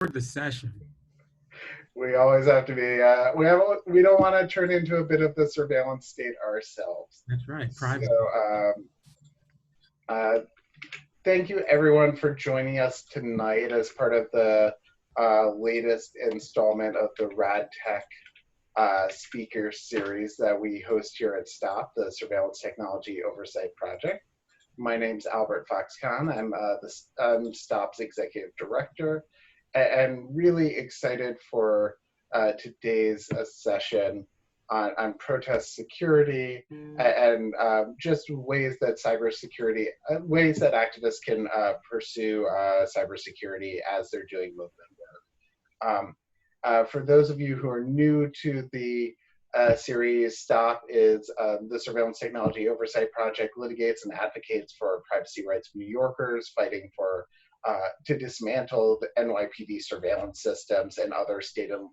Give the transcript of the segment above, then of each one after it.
the session. We always have to be. We don't want to turn into a bit of the surveillance state ourselves. That's right, privacy. So, thank you everyone for joining us tonight as part of the latest installment of the RadTech speaker series that we host here at S.T.O.P, the Surveillance Technology Oversight Project. My name's Albert Foxconn. I'm S.T.O.P's Executive Director, and really excited for today's session on protest security and just ways that cybersecurity, ways that activists can pursue cybersecurity as they're doing movement work. For those of you who are new to the series, S.T.O.P is the Surveillance Technology Oversight Project litigates and advocates for privacy rights of New Yorkers fighting for to dismantle the NYPD surveillance systems and other state and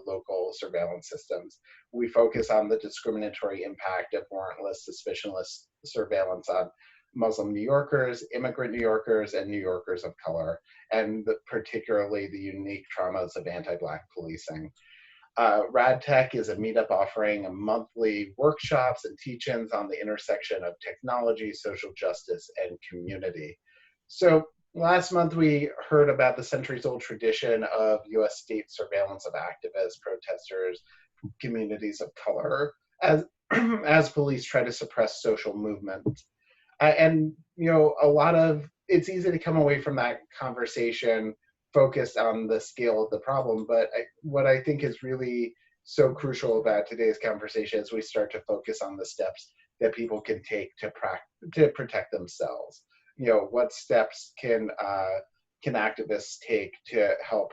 local surveillance systems. We focus on the discriminatory impact of warrantless, suspicionless surveillance on Muslim New Yorkers, immigrant New Yorkers, and New Yorkers of color, and particularly the unique traumas of anti-Black policing. RadTech is a meetup offering monthly workshops and teach-ins on the intersection of technology, social justice, and community. So last month, we heard about the centuries-old tradition of U.S. state surveillance of activists, protesters, communities of color, as police try to suppress social movements. And, you know, it's easy to come away from that conversation focused on the scale of the problem, but what I think is really so crucial about today's conversation is we start to focus on the steps that people can take to protect themselves. You know, what steps can activists take to help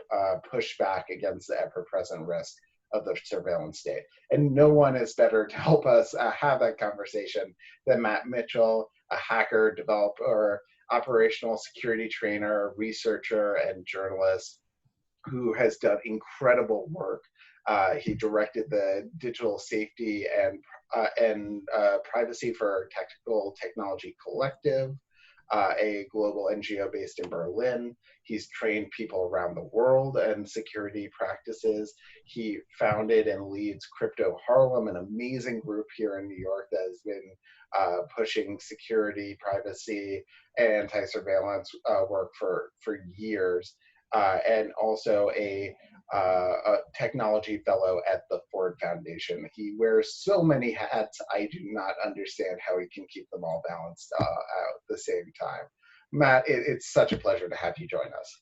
push back against the ever-present risk of the surveillance state? And no one is better to help us have that conversation than Matt Mitchell, a hacker, developer, operational security trainer, researcher, and journalist who has done incredible work. He directed the Digital Safety and Privacy for Technical Technology Collective, a global NGO based in Berlin. He's trained people around the world in security practices. He founded and leads CryptoHarlem, an amazing group here in New York that has been pushing security, privacy, and anti-surveillance work for years, and also a technology fellow at the Ford Foundation. He wears so many hats, I do not understand how he can keep them all balanced out at the same time. Matt, it's such a pleasure to have you join us.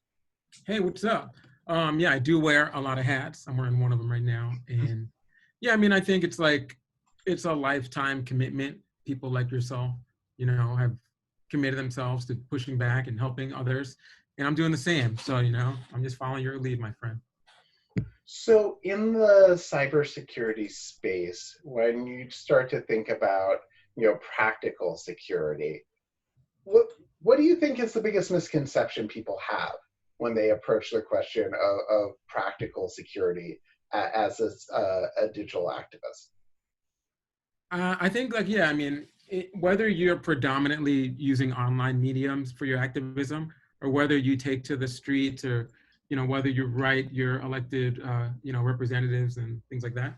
Hey, what's up? Yeah, I do wear a lot of hats. I'm wearing one of them right now. And yeah, I mean, I think it's a lifetime commitment. People like yourself, you know, have committed themselves to pushing back and helping others. And I'm doing the same. So, you know, I'm just following your lead, my friend. So in the cybersecurity space, when you start to think about, you know, practical security, what do you think is the biggest misconception people have when they approach the question of practical security as a digital activist? I think yeah, I mean, whether you're predominantly using online mediums for your activism or whether you take to the streets or, you know, whether you write your elected, you know, representatives and things like that,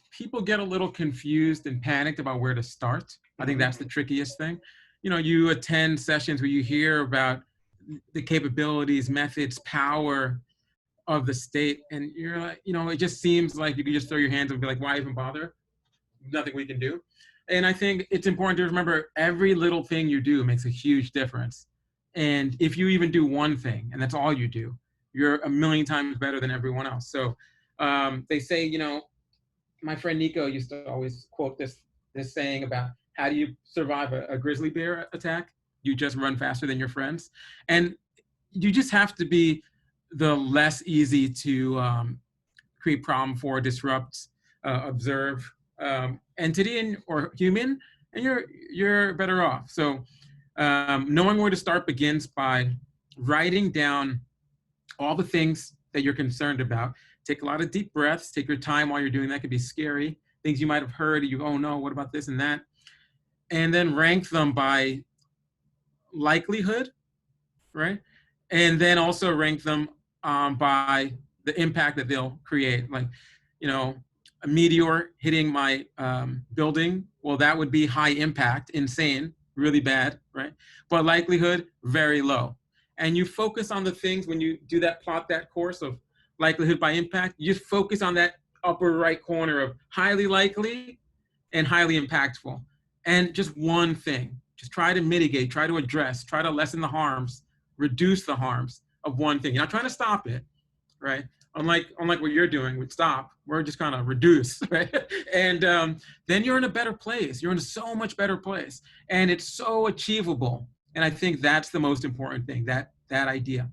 people get a little confused and panicked about where to start. I think that's the trickiest thing. You know, you attend sessions where you hear about the capabilities, methods, power of the state, and you're like, you know, it just seems like you can just throw your hands up and be like, why even bother? Nothing we can do. And I think it's important to remember every little thing you do makes a huge difference. And if you even do one thing, and that's all you do, you're a million times better than everyone else. So they say, you know, my friend Nico used to always quote this saying about how do you survive a grizzly bear attack? You just run faster than your friends. And you just have to be the less easy to create problem for, disrupt, observe entity or human, and you're better off. So knowing where to start begins by writing down all the things that you're concerned about. Take a lot of deep breaths. Take your time while you're doing that. It could be scary. Things you might have heard. You go, oh no, what about this and that? And then rank them by likelihood, right? and then also rank them by the impact that they'll create. Like, you know, a meteor hitting my building, well, that would be high impact, insane, really bad, right? But likelihood, very low. And you focus on the things when you do that, plot that course of likelihood by impact, you just focus on that upper right corner of highly likely and highly impactful. And just one thing, just try to mitigate, try to address, try to lessen the harms, reduce the harms of one thing. You're not trying to stop it, right? Unlike what you're doing with stop, we're just kind of reduce, right? And then you're in a better place. You're in a so much better place, and it's so achievable. And I think that's the most important thing. That idea.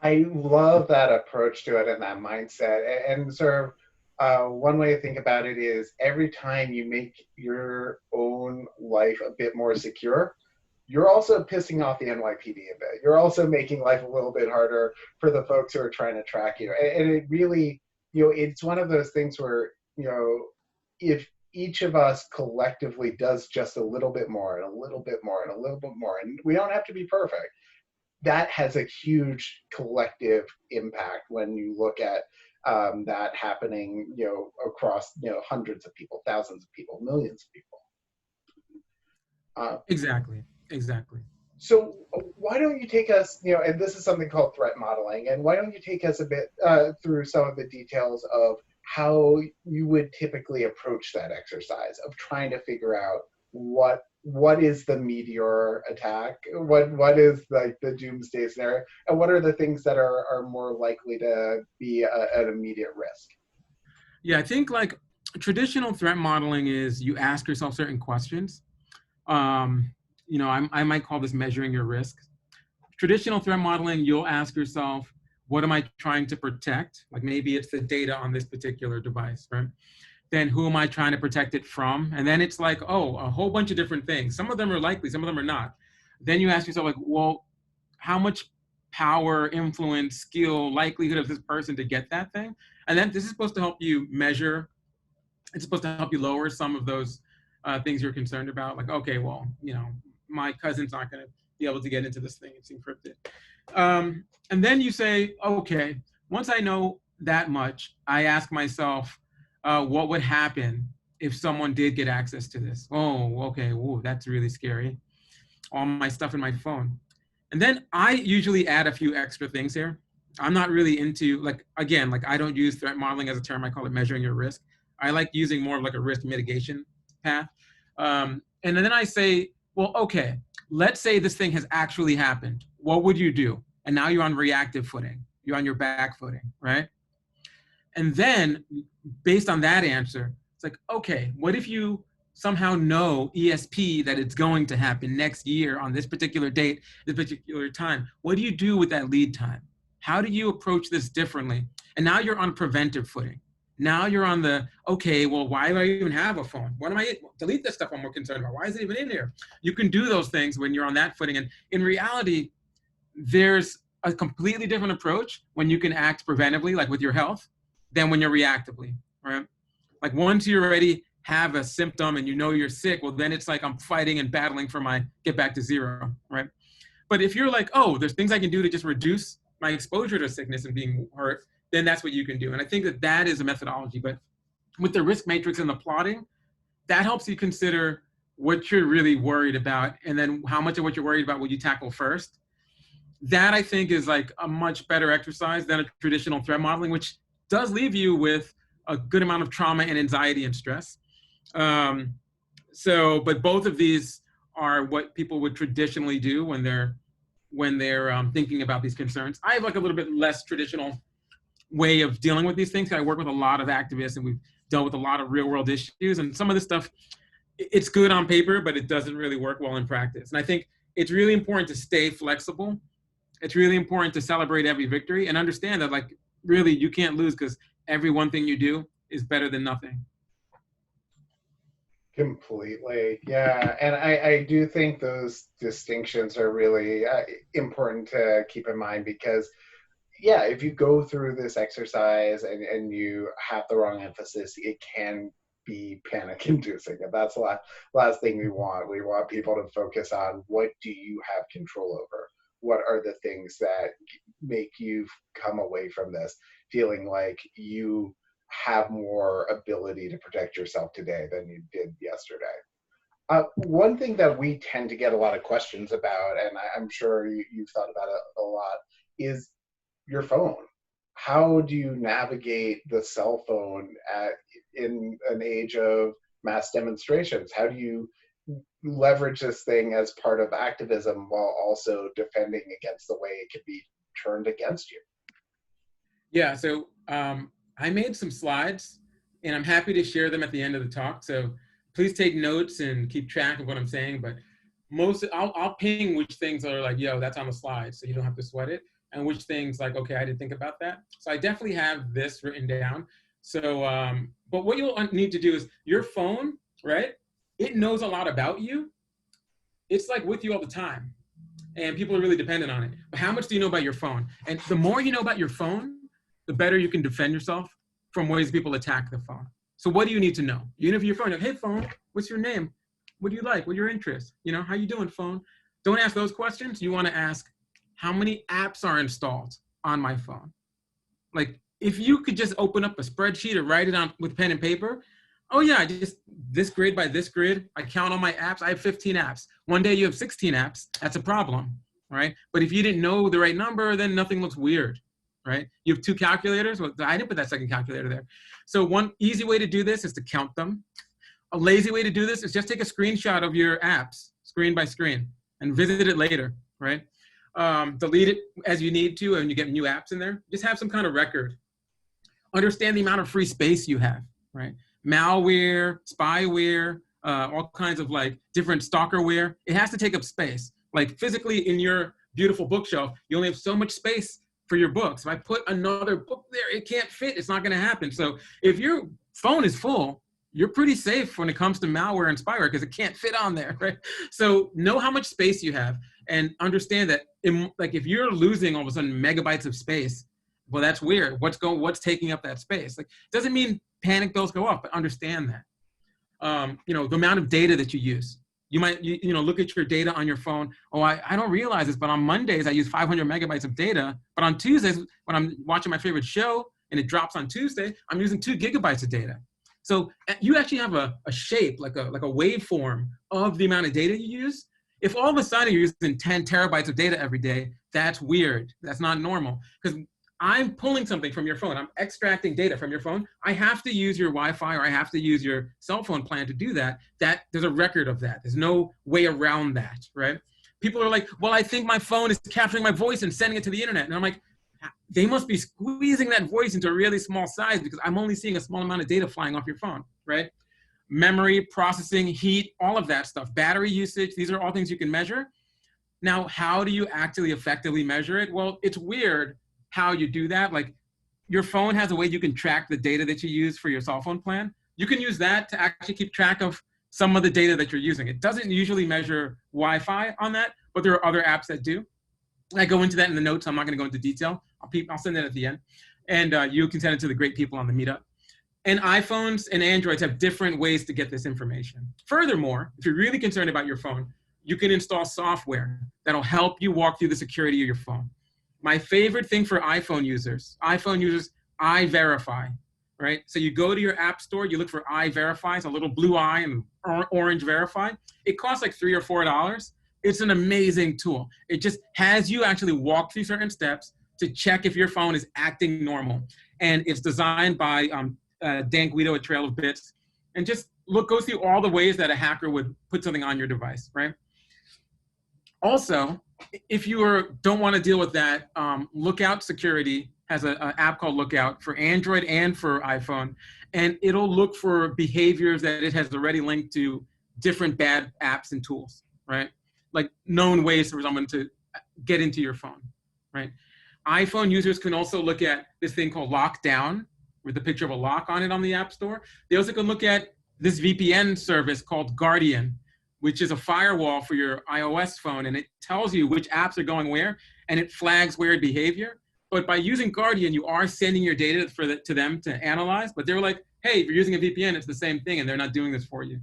I love that approach to it and that mindset. And sort of one way to think about it is every time you make your own life a bit more secure, you're also pissing off the NYPD a bit. You're also making life a little bit harder for the folks who are trying to track you. And it really, it's one of those things where, if each of us collectively does just a little bit more and a little bit more and a little bit more, and we don't have to be perfect, that has a huge collective impact when you look at that happening, across, hundreds of people, thousands of people, millions of people. Exactly. Exactly. So why don't you take us, and this is something called threat modeling, and why don't you take us a bit through some of the details of how you would typically approach that exercise of trying to figure out what is the meteor attack, what is like the doomsday scenario, and what are the things that are more likely to be an immediate risk? Yeah, I think like traditional threat modeling is you ask yourself certain questions. I might call this measuring your risk. Traditional threat modeling, you'll ask yourself, what am I trying to protect? Like maybe it's the data on this particular device, right? Then who am I trying to protect it from? And then it's like, oh, a whole bunch of different things. Some of them are likely, some of them are not. Then you ask yourself, like, well, how much power, influence, skill, likelihood of this person to get that thing? And then this is supposed to help you measure, it's supposed to help you lower some of those things you're concerned about. Like, okay, well, my cousin's not going to be able to get into this thing. It's encrypted. And then you say, okay, once I know that much, I ask myself, what would happen if someone did get access to this? Oh, okay, whoa, that's really scary. All my stuff in my phone. And then I usually add a few extra things here. I'm not really into, like, again, like I don't use threat modeling as a term. I call it measuring your risk. I like using more of like a risk mitigation path. And then I say, well, okay, let's say this thing has actually happened. What would you do? And now you're on reactive footing. You're on your back footing, right? And then based on that answer, it's like, okay, what if you somehow know ESP that it's going to happen next year on this particular date, this particular time? What do you do with that lead time? How do you approach this differently? And now you're on preventive footing. Now you're on the, okay, well, why do I even have a phone? Why am I delete this stuff I'm more concerned about? Why is it even in here? You can do those things when you're on that footing. And in reality, there's a completely different approach when you can act preventively, like with your health, than when you're reactively, right? Like once you already have a symptom and you know you're sick, well, then it's like I'm fighting and battling for my get back to zero, right? But if you're like, oh, there's things I can do to just reduce my exposure to sickness and being hurt, then that's what you can do. And I think that is a methodology. But with the risk matrix and the plotting, that helps you consider what you're really worried about, and then how much of what you're worried about will you tackle first. That I think is like a much better exercise than a traditional threat modeling, which does leave you with a good amount of trauma and anxiety and stress. But both of these are what people would traditionally do when they're thinking about these concerns. I have like a little bit less traditional way of dealing with these things. I work with a lot of activists, and we've dealt with a lot of real world issues. And some of this stuff, it's good on paper, but it doesn't really work well in practice. And I think it's really important to stay flexible. It's really important to celebrate every victory and understand that, like, really you can't lose, because every one thing you do is better than nothing. Completely. Yeah. And I do think those distinctions are really important to keep in mind, because, yeah, if you go through this exercise and you have the wrong emphasis, it can be panic inducing. And that's the last thing we want. We want people to focus on, what do you have control over? what are the things that make you come away from this feeling like you have more ability to protect yourself today than you did yesterday? One thing that we tend to get a lot of questions about, and I'm sure you've thought about it a lot, is your phone. How do you navigate the cell phone in an age of mass demonstrations? How do you leverage this thing as part of activism while also defending against the way it can be turned against you? Yeah, so I made some slides, and I'm happy to share them at the end of the talk. So please take notes and keep track of what I'm saying. But I'll ping which things are like, yo, that's on the slide, so you don't have to sweat it, and which things like, okay, I didn't think about that. So I definitely have this written down. So, but what you'll need to do is your phone, right? It knows a lot about you. It's like with you all the time, and people are really dependent on it. But how much do you know about your phone? And the more you know about your phone, the better you can defend yourself from ways people attack the phone. So what do you need to know? You interview your phone, like, hey phone, what's your name? What do you like? What are your interests? You know, how you doing, phone? Don't ask those questions. You want to ask, how many apps are installed on my phone? Like, if you could just open up a spreadsheet or write it on with pen and paper, oh yeah, I just this grid by this grid, I count all my apps, I have 15 apps. One day you have 16 apps, that's a problem, right? But if you didn't know the right number, then nothing looks weird, right? You have 2 calculators, well, I didn't put that second calculator there. So one easy way to do this is to count them. A lazy way to do this is just take a screenshot of your apps, screen by screen, and visit it later, right? Delete it as you need to, and you get new apps in there. Just have some kind of record. Understand the amount of free space you have, right? Malware, spyware, all kinds of like different stalkerware. It has to take up space. Like physically in your beautiful bookshelf, you only have so much space for your books. If I put another book there, it can't fit. It's not going to happen. So if your phone is full, you're pretty safe when it comes to malware and spyware because it can't fit on there, right? So know how much space you have and understand that like if you're losing all of a sudden megabytes of space, well, that's weird. What's taking up that space? Like, doesn't mean panic bills go up, but understand that. You know, the amount of data that you use. You might, you know, look at your data on your phone. Oh, I don't realize this, but on Mondays I use 500 megabytes of data. But on Tuesdays, when I'm watching my favorite show and it drops on Tuesday, I'm using 2 gigabytes of data. So you actually have a shape, like a waveform of the amount of data you use. If all of a sudden you're using 10 terabytes of data every day, that's weird. That's not normal. Because I'm pulling something from your phone. I'm extracting data from your phone. I have to use your Wi-Fi or I have to use your cell phone plan to do that. There's a record of that. There's no way around that, right? People are like, well, I think my phone is capturing my voice and sending it to the internet. And I'm like, they must be squeezing that voice into a really small size because I'm only seeing a small amount of data flying off your phone, right? Memory, processing, heat, all of that stuff. Battery usage, these are all things you can measure. Now, how do you actually effectively measure it? Well, it's weird how you do that. Like your phone has a way you can track the data that you use for your cell phone plan. You can use that to actually keep track of some of the data that you're using. It doesn't usually measure Wi-Fi on that, but there are other apps that do. I go into that in the notes. I'm not going to go into detail. I'll send that at the end. And you can send it to the great people on the meetup. And iPhones and Androids have different ways to get this information. Furthermore, if you're really concerned about your phone, you can install software that'll help you walk through the security of your phone. My favorite thing for iPhone users, iVerify, right? So you go to your app store, you look for iVerify, it's a little blue eye and orange verify. It costs like $3 or $4. It's an amazing tool. It just has you actually walk through certain steps to check if your phone is acting normal. And it's designed by Dan Guido at Trail of Bits. And just go through all the ways that a hacker would put something on your device, right? Also, if you don't want to deal with that, Lookout Security has an app called Lookout for Android and for iPhone. And it'll look for behaviors that it has already linked to different bad apps and tools, right? Like known ways for someone to get into your phone, right? iPhone users can also look at this thing called Lockdown with the picture of a lock on it on the App Store. They also can look at this VPN service called Guardian, which is a firewall for your iOS phone, and it tells you which apps are going where, and it flags weird behavior. But by using Guardian, you are sending your data to them to analyze, but they're like, hey, if you're using a VPN, it's the same thing, and they're not doing this for you.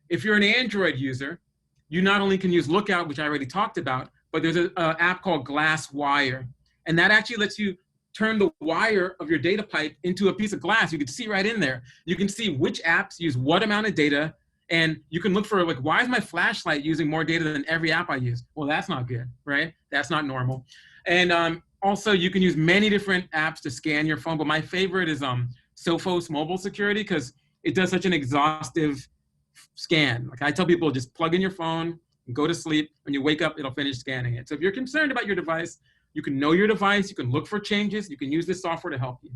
If you're an Android user, you not only can use Lookout, which I already talked about, but there's an app called Glass Wire. And that actually lets you turn the wire of your data pipe into a piece of glass. You can see right in there. You can see which apps use what amount of data. And you can look for, like, why is my flashlight using more data than every app I use? Well, that's not good, right? That's not normal. And also, you can use many different apps to scan your phone. But my favorite is Sophos Mobile Security, because it does such an exhaustive scan. Like, I tell people, just plug in your phone and go to sleep. When you wake up, it'll finish scanning it. So if you're concerned about your device, you can know your device, you can look for changes, you can use this software to help you.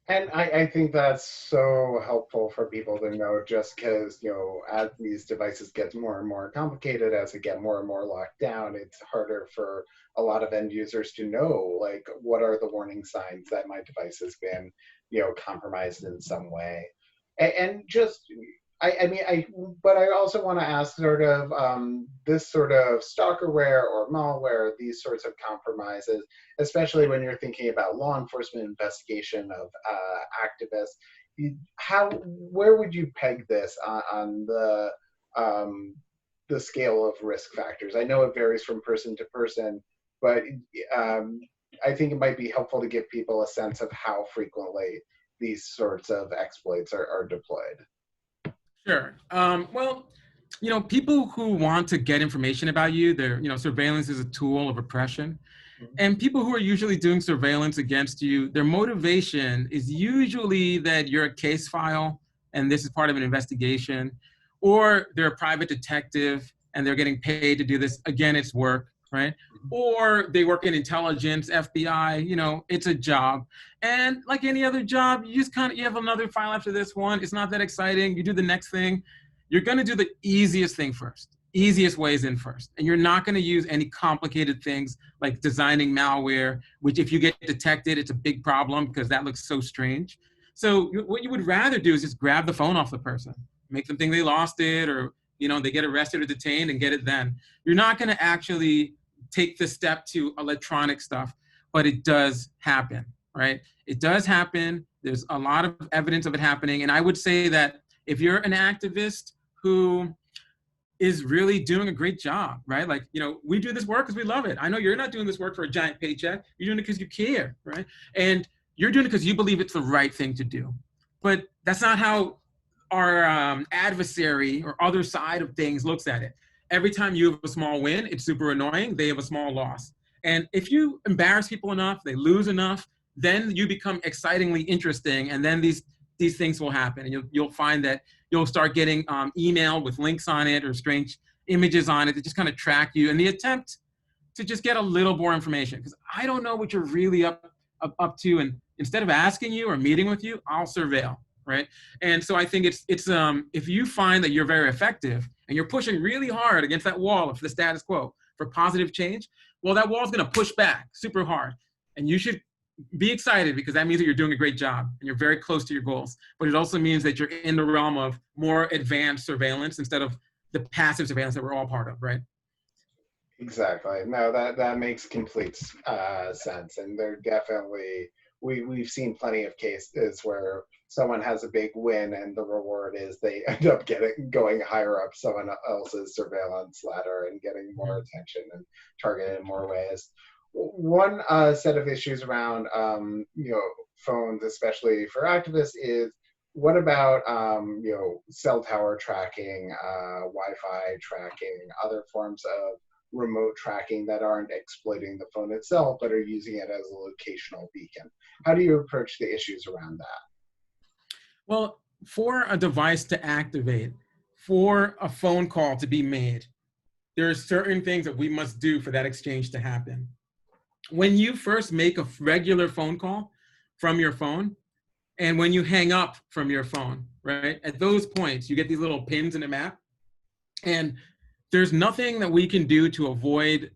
And I think that's so helpful for people to know, just because, you know, as these devices get more and more complicated, as they get more and more locked down, it's harder for a lot of end users to know, like, what are the warning signs that my device has been, you know, compromised in some way. And just, but I also want to ask, sort of, this sort of stalkerware or malware, these sorts of compromises, especially when you're thinking about law enforcement investigation of activists. Where would you peg this on the scale of risk factors? I know it varies from person to person, but I think it might be helpful to give people a sense of how frequently these sorts of exploits are deployed. Sure. Well, you know, people who want to get information about you, surveillance is a tool of oppression. And people who are usually doing surveillance against you, their motivation is usually that you're a case file and this is part of an investigation, or they're a private detective and they're getting paid to do this. Again, it's work, right? Or they work in intelligence, FBI, you know, it's a job. And like any other job, you just you have another file after this one. It's not that exciting. You do the next thing. You're going to do the easiest thing first, easiest ways in first. And you're not going to use any complicated things like designing malware, which if you get detected, it's a big problem because that looks so strange. So what you would rather do is just grab the phone off the person, make them think they lost it, or, you know, they get arrested or detained and get it then. You're not going to actually take the step to electronic stuff, but it does happen, right? It does happen. There's a lot of evidence of it happening. And I would say that if you're an activist who is really doing a great job, right? Like, you know, we do this work because we love it. I know you're not doing this work for a giant paycheck. You're doing it because you care, right? And you're doing it because you believe it's the right thing to do. But that's not how our adversary or other side of things looks at it. Every time you have a small win, it's super annoying. They have a small loss. And if you embarrass people enough, they lose enough, then you become excitingly interesting. And then these things will happen. And you'll find that you'll start getting email with links on it or strange images on it that just kind of track you in the attempt to just get a little more information. Because I don't know what you're really up to. And instead of asking you or meeting with you, I'll surveil, right? And so I think it's if you find that you're very effective and you're pushing really hard against that wall of the status quo for positive change, well, that wall is going to push back super hard. And you should be excited because that means that you're doing a great job and you're very close to your goals. But it also means that you're in the realm of more advanced surveillance instead of the passive surveillance that we're all part of, right? Exactly. No, that makes complete sense. And they're definitely, we've seen plenty of cases where someone has a big win and the reward is they end up going higher up someone else's surveillance ladder and getting more attention and targeted in more ways. One set of issues around phones, especially for activists, is what about cell tower tracking, Wi-Fi tracking, other forms of remote tracking that aren't exploiting the phone itself but are using it as a locational beacon? How do you approach the issues around that? Well, for a device to activate, for a phone call to be made, there are certain things that we must do for that exchange to happen. When you first make a regular phone call from your phone, and when you hang up from your phone, right? At those points, you get these little pins in the map. And there's nothing that we can do to avoid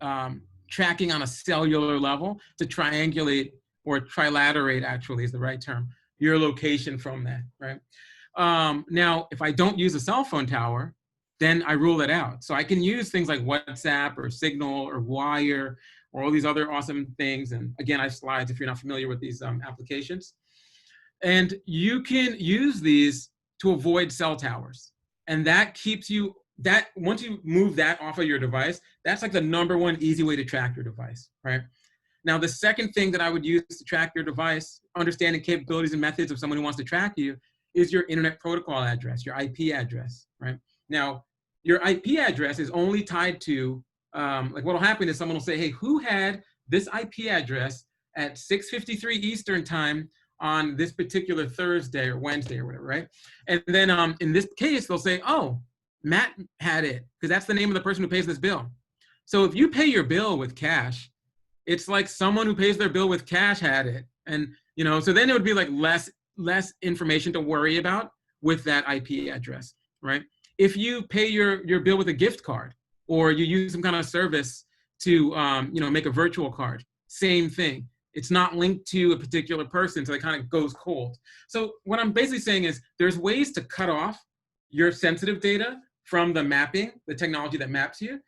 tracking on a cellular level to triangulate, or trilaterate actually is the right term, your location from that, right? Now, if I don't use a cell phone tower, then I rule it out. So I can use things like WhatsApp or Signal or Wire or all these other awesome things. And again, I have slides if you're not familiar with these applications. And you can use these to avoid cell towers. And that keeps you that once you move that off of your device, that's like the #1 easy way to track your device, right? Now, the second thing that I would use to track your device, understanding capabilities and methods of someone who wants to track you, is your internet protocol address, your IP address, right? Now, your IP address is only tied to, like what'll happen is someone will say, hey, who had this IP address at 6:53 Eastern time on this particular Thursday or Wednesday or whatever, right? And then in this case, they'll say, oh, Matt had it, because that's the name of the person who pays this bill. So if you pay your bill with cash, it's like someone who pays their bill with cash had it. And, you know, so then it would be like less information to worry about with that IP address, right? If you pay your bill with a gift card, or you use some kind of service to, you know, make a virtual card, same thing. It's not linked to a particular person, so it kind of goes cold. So what I'm basically saying is there's ways to cut off your sensitive data from the mapping, the technology that maps you.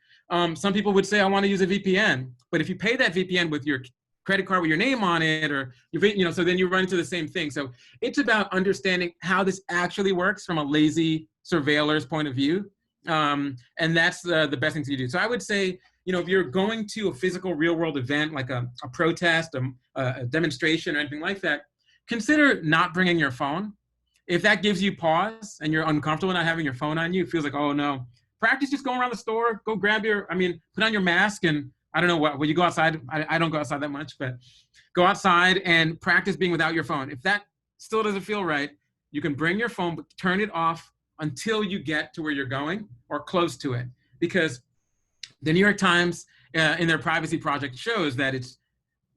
Some people would say, I want to use a VPN, but if you pay that VPN with your credit card with your name on it, or you know, so then you run into the same thing. So it's about understanding how this actually works from a lazy surveiller's point of view, and that's the best thing to do. So I would say, you know, if you're going to a physical real-world event like a protest, a demonstration, or anything like that, consider not bringing your phone. If that gives you pause and you're uncomfortable not having your phone on you, it feels like, oh no. Practice just going around the store, go grab put on your mask, and I don't know what, when you go outside, I don't go outside that much, but go outside and practice being without your phone. If that still doesn't feel right, you can bring your phone, but turn it off until you get to where you're going or close to it. Because the New York Times in their privacy project shows that it's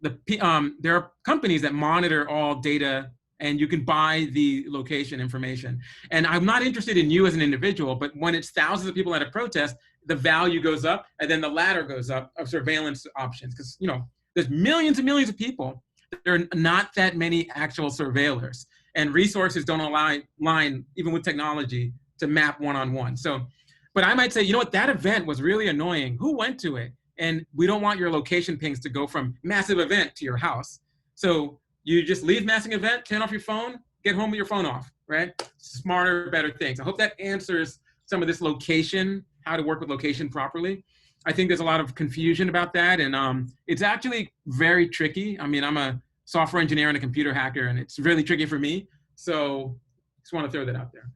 there are companies that monitor all data, and you can buy the location information. And I'm not interested in you as an individual, but when it's thousands of people at a protest, the value goes up, and then the ladder goes up of surveillance options. Because, you know, there's millions and millions of people. There are not that many actual surveillors, and resources don't align, even with technology, to map one-on-one. So, but I might say, you know what, that event was really annoying. Who went to it? And we don't want your location pings to go from massive event to your house. So you just leave massive event, turn off your phone, get home with your phone off, right? Smarter, better things. I hope that answers some of this location, how to work with location properly. I think there's a lot of confusion about that, and it's actually very tricky. I mean, I'm a software engineer and a computer hacker, and it's really tricky for me. So just want to throw that out there.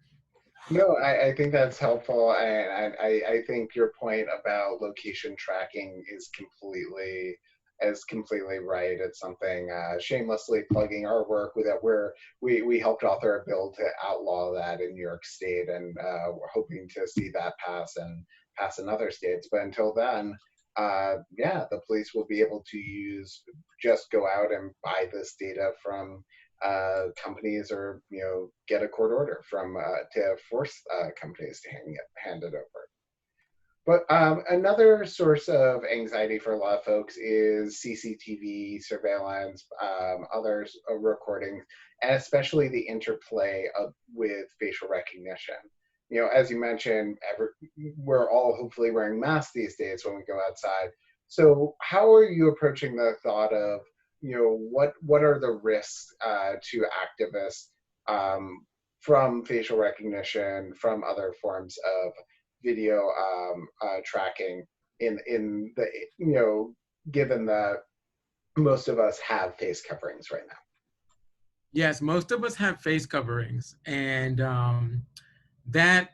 No, I think that's helpful, and I think your point about location tracking is completely right. It's something shamelessly plugging our work with that, where we helped author a bill to outlaw that in New York State, and we're hoping to see that pass in other states. But until then, yeah, the police will be able to just go out and buy this data from companies, or, you know, get a court order from to force companies to hand it over. But another source of anxiety for a lot of folks is CCTV surveillance, others recordings, and especially the interplay with facial recognition. You know, as you mentioned, we're all hopefully wearing masks these days when we go outside. So how are you approaching the thought of, you know, what are the risks to activists from facial recognition, from other forms of video tracking, in the, you know, given that most of us have face coverings right now? Yes, most of us have face coverings, and that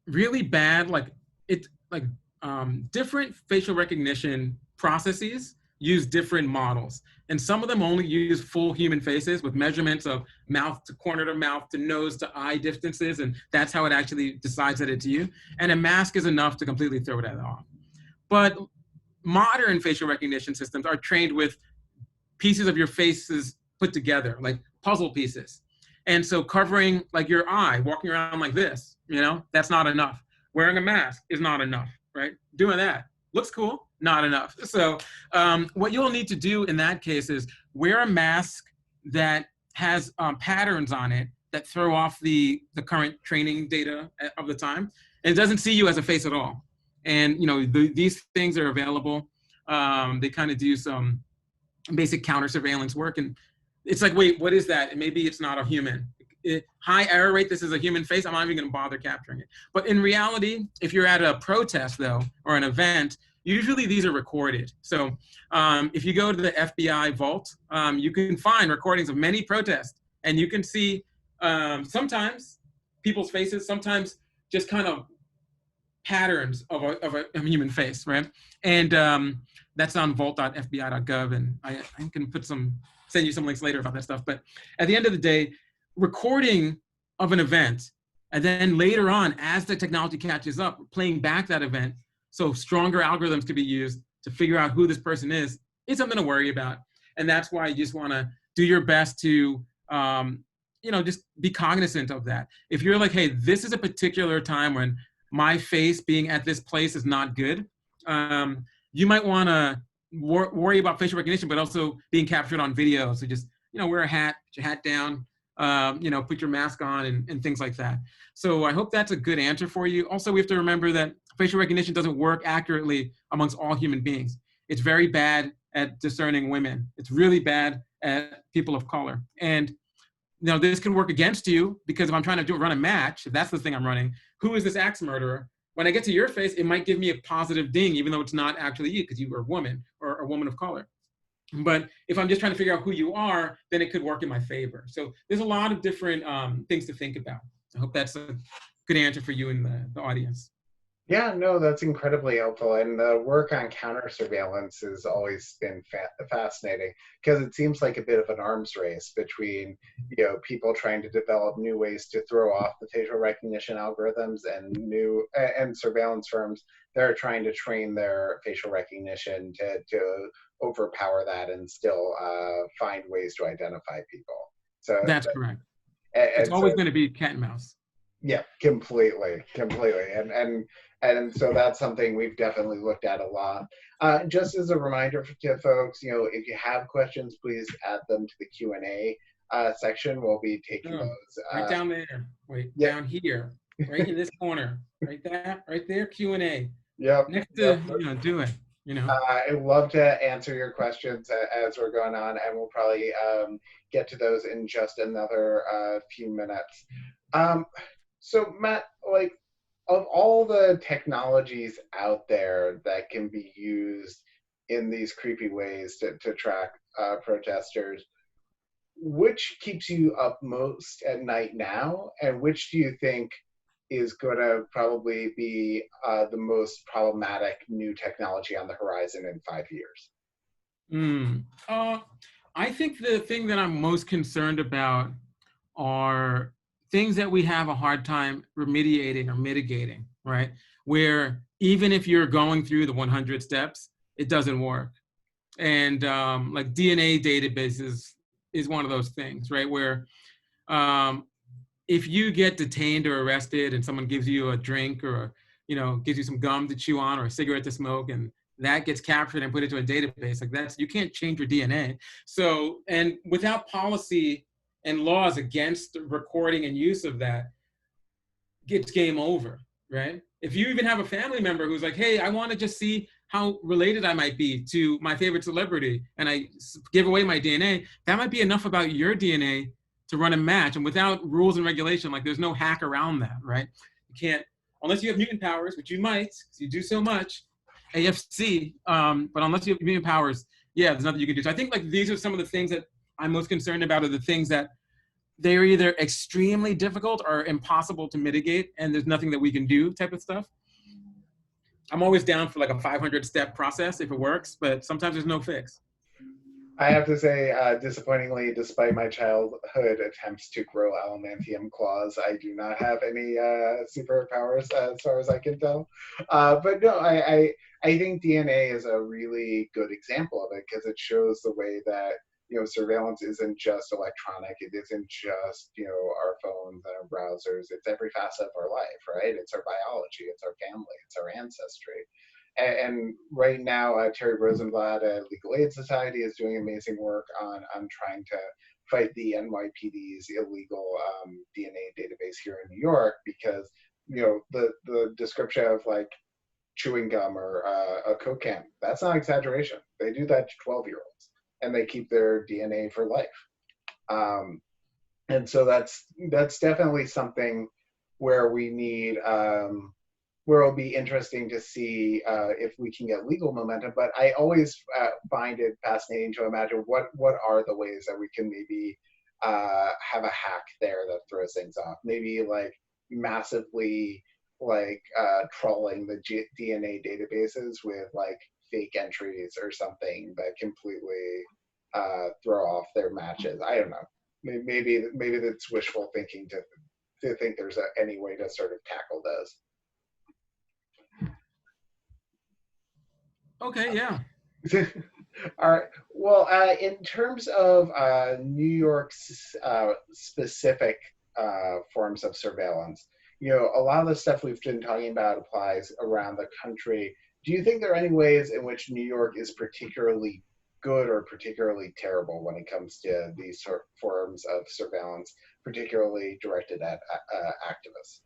really bad, different facial recognition processes use different models. And some of them only use full human faces with measurements of mouth to corner to mouth to nose to eye distances. And that's how it actually decides that it's you. And a mask is enough to completely throw that off. But modern facial recognition systems are trained with pieces of your faces put together, like puzzle pieces. And so covering like your eye, walking around like this, you know, that's not enough. Wearing a mask is not enough, right? Doing that looks cool, not enough. So what you'll need to do in that case is wear a mask that has patterns on it that throw off the current training data of the time. And it doesn't see you as a face at all. And, you know, these things are available. They kind of do some basic counter surveillance work. And it's like, wait, what is that? And maybe it's not a human. high error rate, this is a human face, I'm not even going to bother capturing it. But in reality, if you're at a protest, though, or an event, usually these are recorded. So if you go to the FBI vault, you can find recordings of many protests, and you can see sometimes people's faces, sometimes just kind of patterns of a human face, right? And that's on vault.fbi.gov, and I can send you some links later about that stuff. But at the end of the day, recording of an event, and then later on, as the technology catches up, playing back that event, so stronger algorithms could be used to figure out who this person is something to worry about. And that's why you just want to do your best to just be cognizant of that. If you're like, hey, this is a particular time when my face being at this place is not good, you might want to worry about facial recognition, but also being captured on video. So just, wear a hat, put your hat down, put your mask on and things like that. So I hope that's a good answer for you. Also, we have to remember that facial recognition doesn't work accurately amongst all human beings. It's very bad at discerning women. It's really bad at people of color. And this can work against you, because if I'm trying to run a match, if that's the thing I'm running, who is this axe murderer? When I get to your face, it might give me a positive ding, even though it's not actually you, because you are a woman or a woman of color. But if I'm just trying to figure out who you are, then it could work in my favor. So there's a lot of different things to think about. I hope that's a good answer for you and the audience. Yeah, no, that's incredibly helpful. And the work on counter surveillance has always been fascinating, because it seems like a bit of an arms race between, people trying to develop new ways to throw off the facial recognition algorithms, and surveillance firms that are trying to train their facial recognition to overpower that and still find ways to identify people. So that's correct. And it's always so, going to be cat and mouse. yeah, completely. And so that's something we've definitely looked at a lot. Just as a reminder to folks, if you have questions, please add them to the Q&A section. We'll be taking those. Right down there. Wait, yeah. down here, right in this corner, right there, Q&A. Yep. Next to, do it. I'd love to answer your questions as we're going on, and we'll probably get to those in just another few minutes. So Matt, of all the technologies out there that can be used in these creepy ways to track protesters, which keeps you up most at night now, and which do you think is going to probably be the most problematic new technology on the horizon in 5 years? I think the thing that I'm most concerned about are things that we have a hard time remediating or mitigating, right? Where even if you're going through the 100 steps, it doesn't work. And like DNA databases is one of those things, right? Where if you get detained or arrested and someone gives you a drink or, gives you some gum to chew on or a cigarette to smoke, and that gets captured and put into a database, you can't change your DNA. So, and without policy and laws against recording and use of that, it's game over, right? If you even have a family member who's like, hey, I want to just see how related I might be to my favorite celebrity, and I give away my DNA, that might be enough about your DNA to run a match. And without rules and regulation, there's no hack around that, right? You can't, unless you have mutant powers, which you might, because you do so much, AFC, but unless you have mutant powers, yeah, there's nothing you can do. So I think these are some of the things that I'm most concerned about, are the things that they're either extremely difficult or impossible to mitigate, and there's nothing that we can do type of stuff. I'm always down for a 500-step process if it works, but sometimes there's no fix. I have to say, disappointingly, despite my childhood attempts to grow adamantium claws, I do not have any superpowers as far as I can tell. But no, I think DNA is a really good example of it, because it shows the way that surveillance isn't just electronic. It isn't just our phones and our browsers. It's every facet of our life, right? It's our biology, it's our family, it's our ancestry. And right now, Terry Rosenblatt at Legal Aid Society is doing amazing work on trying to fight the NYPD's illegal DNA database here in New York, because the description of chewing gum or a Coke can, that's not exaggeration. They do that to 12-year-olds, and they keep their DNA for life. And so that's definitely something where we need where it'll be interesting to see if we can get legal momentum. But I always find it fascinating to imagine what are the ways that we can maybe have a hack there that throws things off. Maybe like massively like trolling the DNA databases with like fake entries or something that completely throw off their matches. I don't know. Maybe that's wishful thinking to think there's any way to sort of tackle those. Okay, yeah. All right. Well, in terms of New York's specific forms of surveillance, a lot of the stuff we've been talking about applies around the country. Do you think there are any ways in which New York is particularly good or particularly terrible when it comes to these forms of surveillance, particularly directed at activists?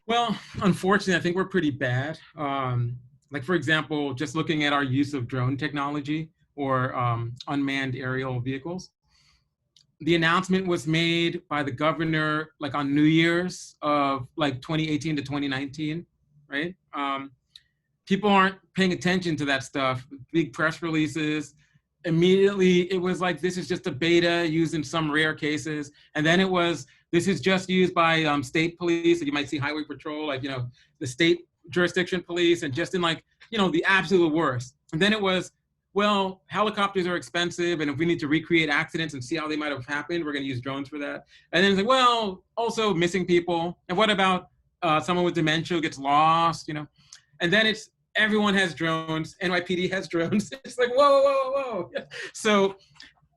Well, unfortunately, I think we're pretty bad. Like, for example, just looking at our use of drone technology or unmanned aerial vehicles. The announcement was made by the governor like on New Year's of like 2018 to 2019, right? People aren't paying attention to that stuff. Big press releases. Immediately, it was like, this is just a beta used in some rare cases. And then it was, this is just used by state police. And you might see highway patrol, like, the state jurisdiction police, and just in like, the absolute worst. And then it was, well, helicopters are expensive, and if we need to recreate accidents and see how they might have happened, we're going to use drones for that. And then it's like, well, also missing people. And what about someone with dementia who gets lost, And then it's, everyone has drones. NYPD has drones. It's like, whoa, whoa, whoa. So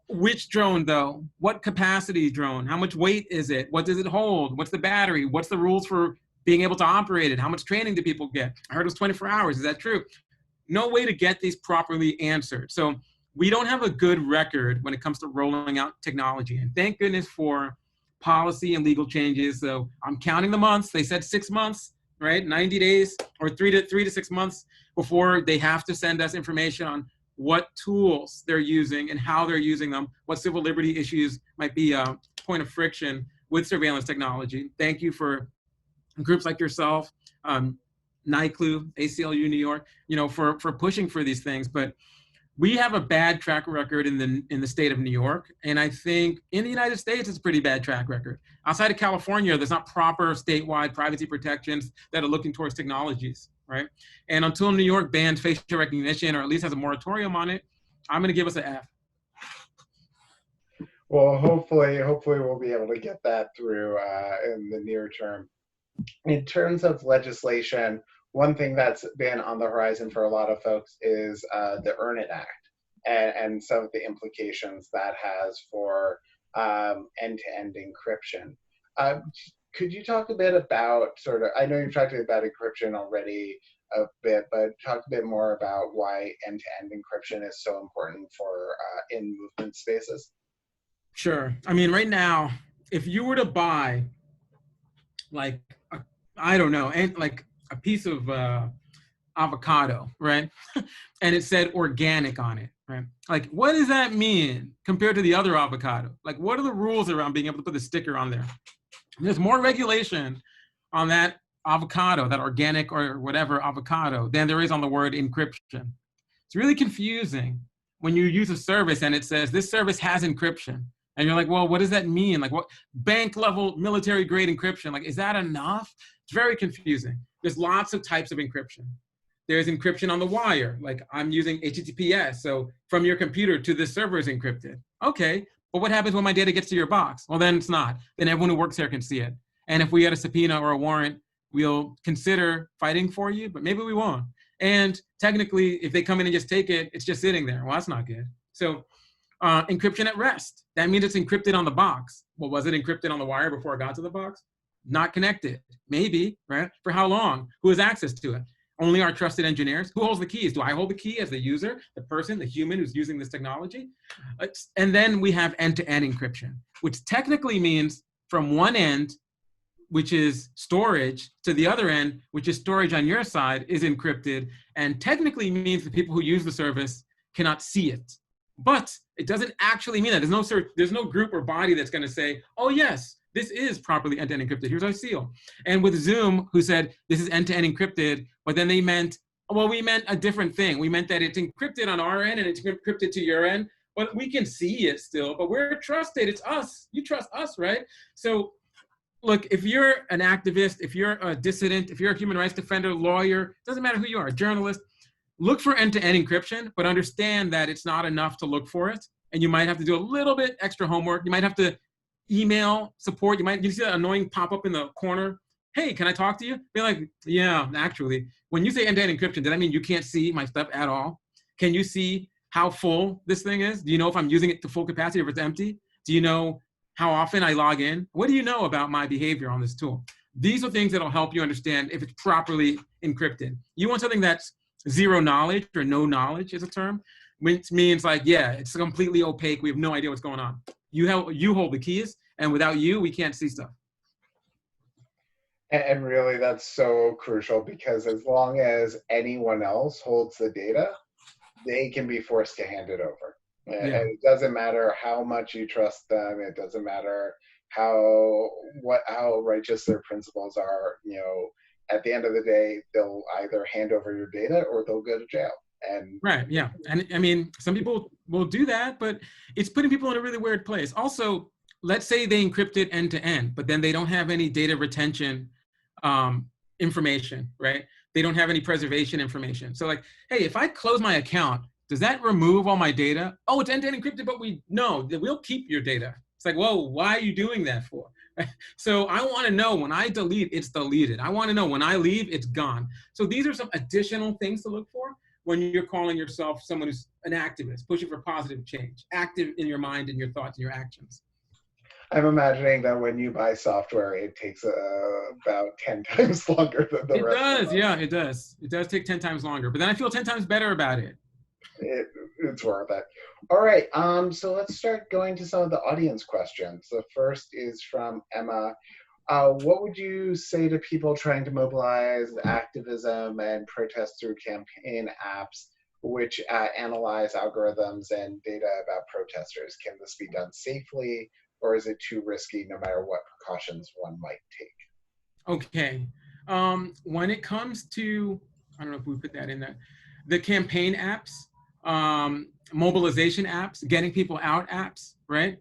which drone, though? What capacity drone? How much weight is it? What does it hold? What's the battery? What's the rules for being able to operate it? How much training do people get? I heard it was 24 hours. Is that true? No way to get these properly answered. So we don't have a good record when it comes to rolling out technology. And thank goodness for policy and legal changes. So I'm counting the months. They said 6 months, right? 90 days or 3 to 6 months before they have to send us information on what tools they're using and how they're using them, what civil liberty issues might be a point of friction with surveillance technology. Thank you for groups like yourself, NICLU, ACLU New York, for pushing for these things. But we have a bad track record in the state of New York. And I think in the United States, it's a pretty bad track record. Outside of California, there's not proper statewide privacy protections that are looking towards technologies, right? And until New York bans facial recognition, or at least has a moratorium on it, I'm gonna give us an F. Well, hopefully we'll be able to get that through in the near term. In terms of legislation, one thing that's been on the horizon for a lot of folks is the Earn It Act and some of the implications that has for end-to-end encryption. Could you talk a bit about I know you've talked about encryption already a bit, but talk a bit more about why end-to-end encryption is so important for in movement spaces? Sure. I mean, right now, if you were to buy like, I don't know, and like a piece of avocado, right? And it said organic on it, right? Like, what does that mean compared to the other avocado? Like, what are the rules around being able to put the sticker on there? There's more regulation on that avocado, that organic or whatever avocado, than there is on the word encryption. It's really confusing when you use a service and it says, this service has encryption. And you're like, well, what does that mean? Like, what bank level military grade encryption? Like, is that enough? It's very confusing. There's lots of types of encryption. There's encryption on the wire. Like, I'm using HTTPS. So from your computer to the server is encrypted. Okay, but what happens when my data gets to your box? Well, then it's not. Then everyone who works here can see it. And if we get a subpoena or a warrant, we'll consider fighting for you, but maybe we won't. And technically, if they come in and just take it, it's just sitting there. Well, that's not good. So encryption at rest. That means it's encrypted on the box. Well, was it encrypted on the wire before it got to the box? Not connected. Maybe, right? For how long? Who has access to it? Only our trusted engineers. Who holds the keys? Do I hold the key as the user, the person, the human who's using this technology? And then we have end-to-end encryption, which technically means from one end, which is storage, to the other end, which is storage on your side, is encrypted, and technically means the people who use the service cannot see it. But It doesn't actually mean that. There's no group or body that's going to say, oh yes, this is properly end-to-end encrypted. Here's our seal. And with Zoom, who said this is end-to-end encrypted, but then they meant, well, we meant a different thing. We meant that it's encrypted on our end and it's encrypted to your end, but we can see it still, but we're trusted. It's us. You trust us, right? So look, if you're an activist, if you're a dissident, if you're a human rights defender, lawyer, doesn't matter who you are, journalist, look for end-to-end encryption, but understand that it's not enough to look for it. And you might have to do a little bit extra homework. You might have to email support. You see that annoying pop-up in the corner. Hey, can I talk to you? Be like, yeah, actually. When you say end-to-end encryption, does that mean you can't see my stuff at all? Can you see how full this thing is? Do you know if I'm using it to full capacity or if it's empty? Do you know how often I log in? What do you know about my behavior on this tool? These are things that'll help you understand if it's properly encrypted. You want something that's zero knowledge, or no knowledge is a term, which means like, yeah, it's completely opaque. We have no idea what's going on. You hold the keys, and without you, we can't see stuff. And really, that's so crucial, because as long as anyone else holds the data, they can be forced to hand it over. Yeah. And it doesn't matter how much you trust them. It doesn't matter how righteous their principles are. You know, at the end of the day, they'll either hand over your data or they'll go to jail. And right, yeah. And I mean, some people will do that, but it's putting people in a really weird place. Also, let's say they encrypt it end to end, but then they don't have any data retention information, right? They don't have any preservation information. So like, hey, if I close my account, does that remove all my data? Oh, it's end-to-end encrypted, but we'll keep your data. It's like, whoa, why are you doing that for? So I want to know when I delete, it's deleted. I want to know when I leave, it's gone. So these are some additional things to look for when you're calling yourself someone who's an activist, pushing for positive change, active in your mind and your thoughts and your actions. I'm imagining that when you buy software, it takes about 10 times longer than the rest. It does, yeah, it does. It does take 10 times longer, but then I feel 10 times better about it. It's worth it. All right, so let's start going to some of the audience questions. The first is from Emma. What would you say to people trying to mobilize activism and protest through campaign apps which analyze algorithms and data about protesters? Can this be done safely, or is it too risky no matter what precautions one might take? Okay. When it comes to, I don't know if we put that in there, the campaign apps, mobilization apps, getting people out apps, right?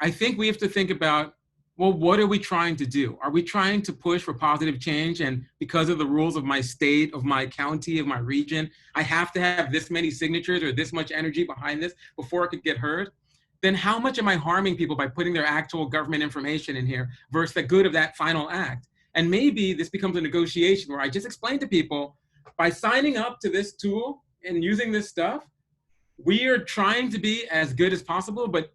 I think we have to think about, well, what are we trying to do? Are we trying to push for positive change? And because of the rules of my state, of my county, of my region, I have to have this many signatures or this much energy behind this before it could get heard? Then how much am I harming people by putting their actual government information in here versus the good of that final act? And maybe this becomes a negotiation where I just explain to people, by signing up to this tool and using this stuff, we are trying to be as good as possible, but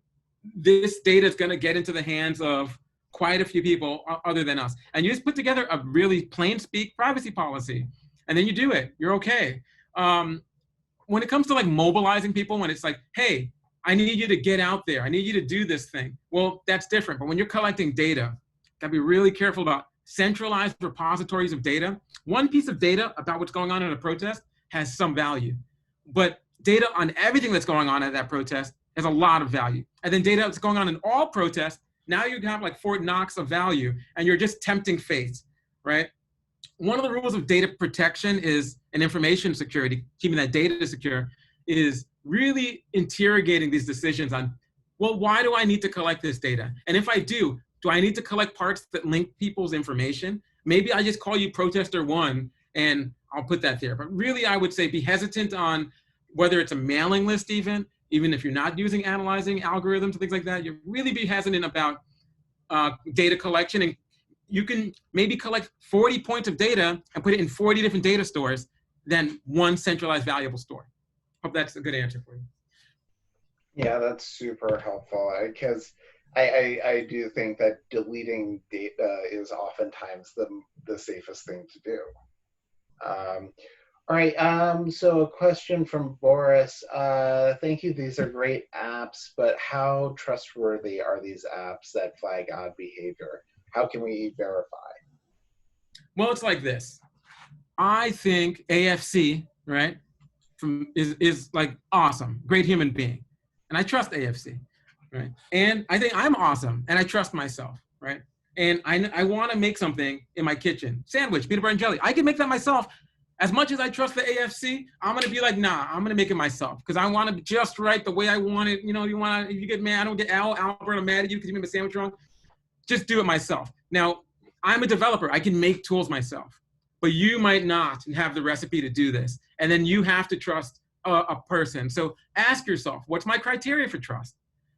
this data is going to get into the hands of quite a few people other than us. And you just put together a really plain speak privacy policy, and then you do it. You're okay. When it comes to like mobilizing people, when it's like, hey, I need you to get out there. I need you to do this thing. Well, that's different. But when you're collecting data, gotta be really careful about centralized repositories of data. One piece of data about what's going on in a protest has some value, but data on everything that's going on at that protest has a lot of value. And then data that's going on in all protests, now you have like Fort Knox of value, and you're just tempting fate, right? One of the rules of data protection is, and information security, keeping that data secure, is really interrogating these decisions on, well, why do I need to collect this data? And if I do I need to collect parts that link people's information? Maybe I just call you protester one and I'll put that there. But really, I would say be hesitant on whether it's a mailing list even if you're not using analyzing algorithms and things like that. You really be hesitant about data collection. And you can maybe collect 40 points of data and put it in 40 different data stores than one centralized valuable store. Hope that's a good answer for you. Yeah, that's super helpful, because I do think that deleting data is oftentimes the safest thing to do. All right, so a question from Boris. Thank you, these are great apps, but how trustworthy are these apps that flag odd behavior? How can we verify? Well, it's like this. I think AFC, right, is like awesome, great human being. and I trust AFC, right? And I think I'm awesome, and I trust myself, right? And I want to make something in my kitchen, sandwich, peanut butter and jelly. I can make that myself. As much as I trust the AFC, I'm gonna be like, nah, I'm gonna make it myself because I want it just right the way I want it. You know, if you get mad, I don't get Albert, I'm mad at you because you made my sandwich wrong. Just do it myself. Now, I'm a developer. I can make tools myself, but you might not have the recipe to do this. And then you have to trust a person. So ask yourself, what's my criteria for trust?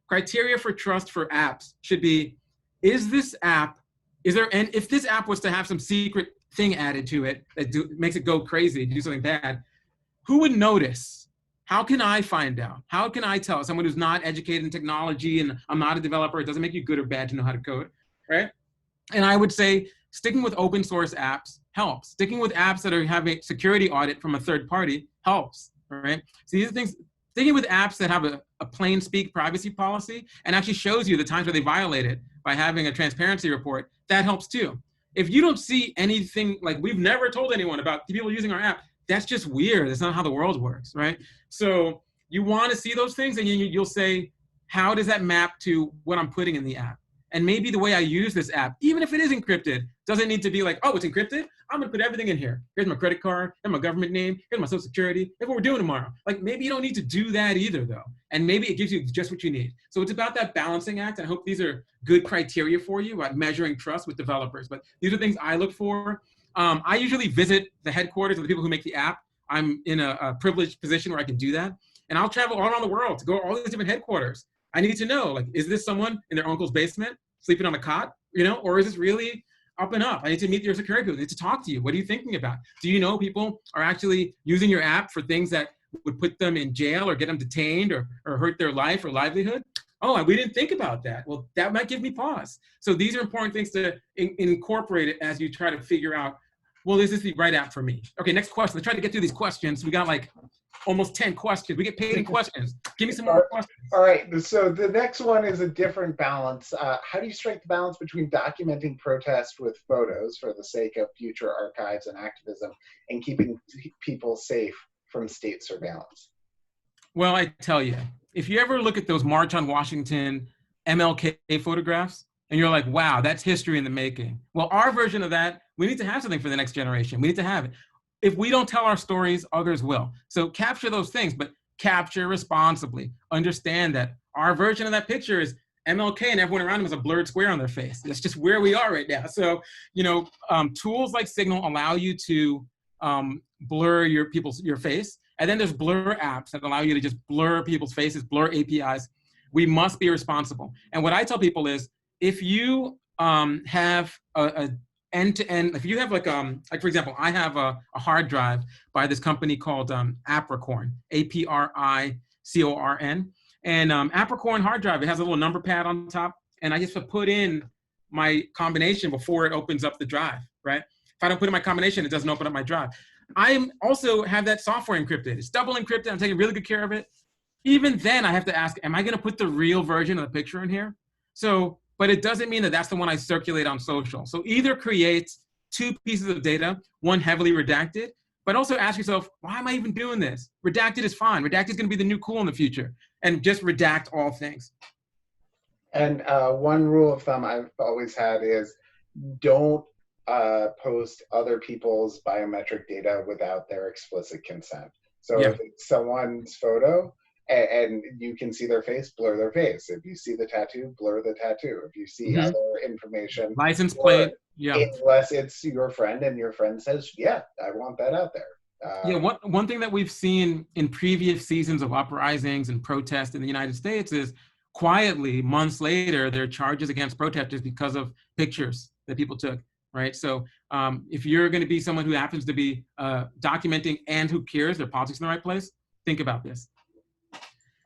Criteria for trust for apps should be, is this app, and if this app was to have some secret thing added to it that makes it go crazy, do something bad, who would notice? How can I find out? How can I tell someone who's not educated in technology and I'm not a developer? It doesn't make you good or bad to know how to code, right? And I would say sticking with open source apps helps. Sticking with apps that are having security audit from a third party helps, right? So these are things, sticking with apps that have a plain speak privacy policy and actually shows you the times where they violate it by having a transparency report, that helps too. If you don't see anything, like we've never told anyone about people using our app, that's just weird. That's not how the world works, right? So you want to see those things and you'll say, how does that map to what I'm putting in the app? And maybe the way I use this app, even if it is encrypted, doesn't need to be like, oh, it's encrypted? I'm gonna put everything in here. Here's my credit card, here's my government name, here's my social security, here's what we're doing tomorrow. Like maybe you don't need to do that either though. And maybe it gives you just what you need. So it's about that balancing act. I hope these are good criteria for you about measuring trust with developers. But these are things I look for. I usually visit the headquarters of the people who make the app. I'm in a privileged position where I can do that. And I'll travel all around the world to go to all these different headquarters. I need to know, like, is this someone in their uncle's basement sleeping on a cot, you know, or is this really up and up? I need to meet your security people. I need to talk to you. What are you thinking about? Do you know people are actually using your app for things that would put them in jail or get them detained or hurt their life or livelihood? Oh, we didn't think about that. Well, that might give me pause. So these are important things to incorporate it as you try to figure out, well, is this the right app for me? Okay, next question. Let's try to get through these questions. We got like almost 10 questions. We get paid in questions. Give me some more questions. All right, so the next one is a different balance. How do you strike the balance between documenting protest with photos for the sake of future archives and activism and keeping people safe from state surveillance? Well, I tell you, if you ever look at those March on Washington MLK photographs and you're like, wow, that's history in the making. Well, our version of that, we need to have something for the next generation. We need to have it. If we don't tell our stories, others will. So capture those things, but capture responsibly. Understand that our version of that picture is MLK and everyone around him has a blurred square on their face. That's just where we are right now. So, you know, tools like Signal allow you to blur your face. And then there's blur apps that allow you to just blur people's faces, blur APIs. We must be responsible. And what I tell people is, if you have a end-to-end, if you have like for example, I have a hard drive by this company called Apricorn, APRICORN. And Apricorn hard drive, it has a little number pad on top. And I just put in my combination before it opens up the drive, right? If I don't put in my combination, it doesn't open up my drive. I also have that software encrypted. It's double encrypted. I'm taking really good care of it. Even then, I have to ask, am I going to put the real version of the picture in here? So, but it doesn't mean that that's the one I circulate on social. So either create 2 pieces of data, one heavily redacted, but also ask yourself, why am I even doing this? Redacted is fine. Redacted is going to be the new cool in the future. And just redact all things. And one rule of thumb I've always had is don't post other people's biometric data without their explicit consent. So if it's someone's photo and you can see their face, blur their face. If you see the tattoo, blur the tattoo. If you see other information, license plate, unless it's your friend and your friend says, yeah, I want that out there. One thing that we've seen in previous seasons of uprisings and protests in the United States is quietly, months later, there are charges against protesters because of pictures that people took. Right. So if you're going to be someone who happens to be documenting and who cares their politics in the right place, think about this.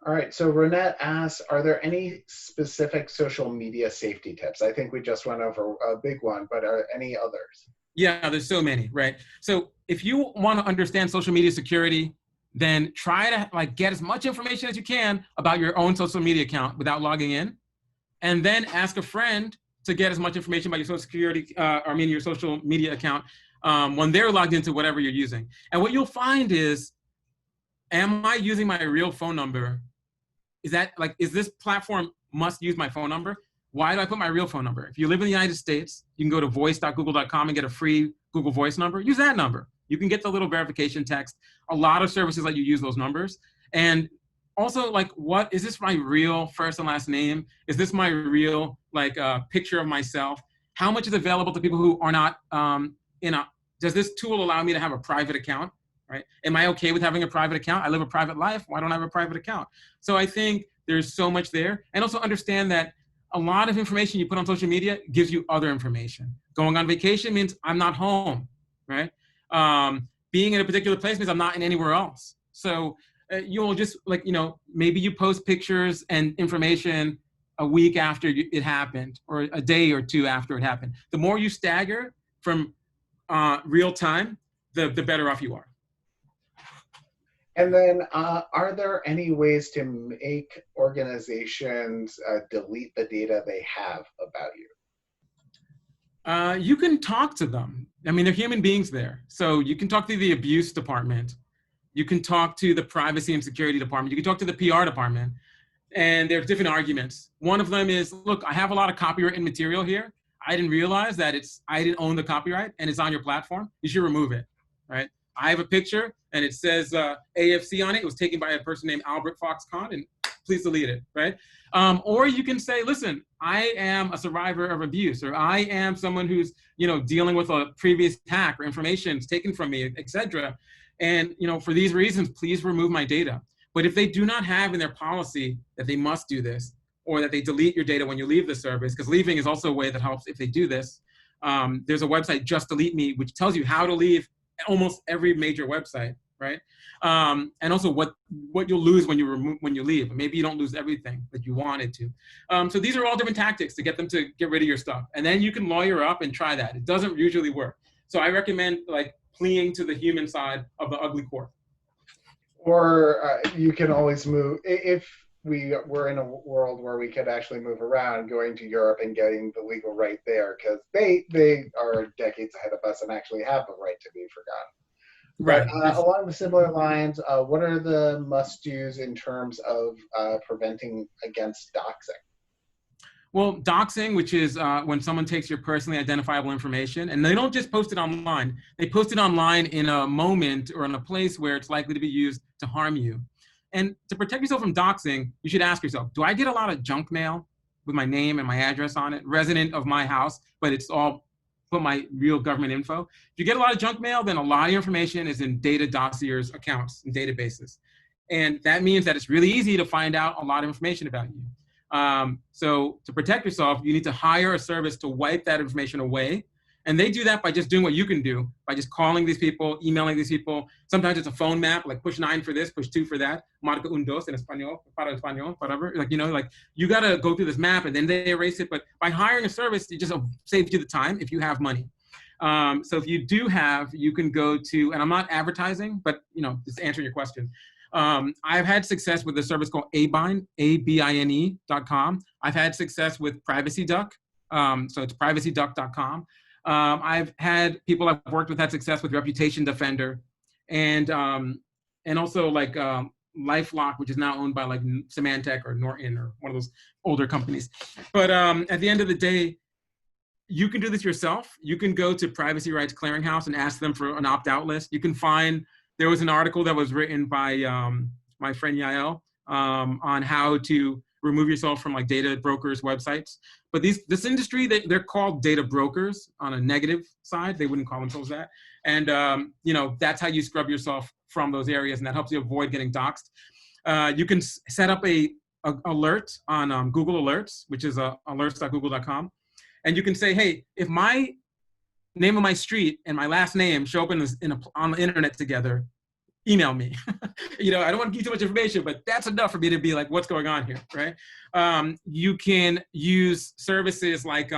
All right. So Renette asks, are there any specific social media safety tips? I think we just went over a big one, but are any others? Yeah, there's so many. Right. So if you want to understand social media security, then try to get as much information as you can about your own social media account without logging in, and then ask a friend to get as much information about your social security, your social media account when they're logged into whatever you're using. And what you'll find is, am I using my real phone number is this platform must use my phone number? Why do I put my real phone number? If you live in the United States, you can go to voice.google.com and get a free Google Voice number. Use that number. You can get the little verification text. A lot of services let you use those numbers. And also, like, what is this my real first and last name? Is this my real picture of myself? How much is available to people who are not does this tool allow me to have a private account, right? Am I okay with having a private account? I live a private life. Why don't I have a private account? So I think there's so much there. And also understand that a lot of information you put on social media gives you other information. Going on vacation means I'm not home, right? Being in a particular place means I'm not in anywhere else. So you'll just maybe you post pictures and information a week after it happened, or a day or two after it happened. The more you stagger from real time, the better off you are. And then are there any ways to make organizations delete the data they have about you? You can talk to them. I mean, they're human beings there. So you can talk to the abuse department. You can talk to the privacy and security department. You can talk to the PR department. And there's different arguments. One of them is, look, I have a lot of copywritten material here. I didn't realize that I didn't own the copyright and it's on your platform. You should remove it, right? I have a picture and it says AFC on it. It was taken by a person named Albert Foxconn, and please delete it, right? Or you can say, listen, I am a survivor of abuse, or I am someone who's, dealing with a previous hack or information taken from me, et cetera. And, for these reasons, please remove my data. But if they do not have in their policy that they must do this, or that they delete your data when you leave the service, because leaving is also a way that helps if they do this. There's a website, Just Delete Me, which tells you how to leave almost every major website, right? And also what you'll lose when you leave. Maybe you don't lose everything that you wanted to. So these are all different tactics to get them to get rid of your stuff. And then you can lawyer up and try that. It doesn't usually work. So I recommend pleading to the human side of the ugly court. Or you can always move, if we were in a world where we could actually move around, going to Europe and getting the legal right there, because they are decades ahead of us and actually have the right to be forgotten. Right. But along the similar lines, what are the must-dos in terms of preventing against doxing? Well, doxing, which is when someone takes your personally identifiable information, and they don't just post it online. They post it online in a moment or in a place where it's likely to be used to harm you. And to protect yourself from doxing, you should ask yourself, do I get a lot of junk mail with my name and my address on it, resident of my house, but it's all put my real government info? If you get a lot of junk mail, then a lot of your information is in data dossiers accounts and databases. And that means that it's really easy to find out a lot of information about you. So to protect yourself, you need to hire a service to wipe that information away. And they do that by just doing what you can do, by just calling these people, emailing these people. Sometimes it's a phone map, like push 9 for this, push 2 for that. Marca un dos en español, para español, whatever. You got to go through this map and then they erase it. But by hiring a service, it just saves you the time if you have money. So if you do have, you can go to, and I'm not advertising, but just answering your question. I've had success with a service called Abine, ABINE.com. I've had success with Privacy Duck. So it's privacyduck.com. I've had people I've worked with had success with Reputation Defender, and also LifeLock, which is now owned by Symantec or Norton or one of those older companies. But at the end of the day, you can do this yourself. You can go to Privacy Rights Clearinghouse and ask them for an opt-out list. You can find, there was an article that was written by my friend Yael on how to remove yourself from data brokers' websites. But this industry, they're called data brokers on a negative side. They wouldn't call themselves that. And that's how you scrub yourself from those areas, and that helps you avoid getting doxxed. You can set up a alert on Google Alerts, which is alerts.google.com. And you can say, hey, if my name of my street and my last name show up on the internet together, email me. I don't want to give you too much information, but that's enough for me to be like, what's going on here, right? You can use services like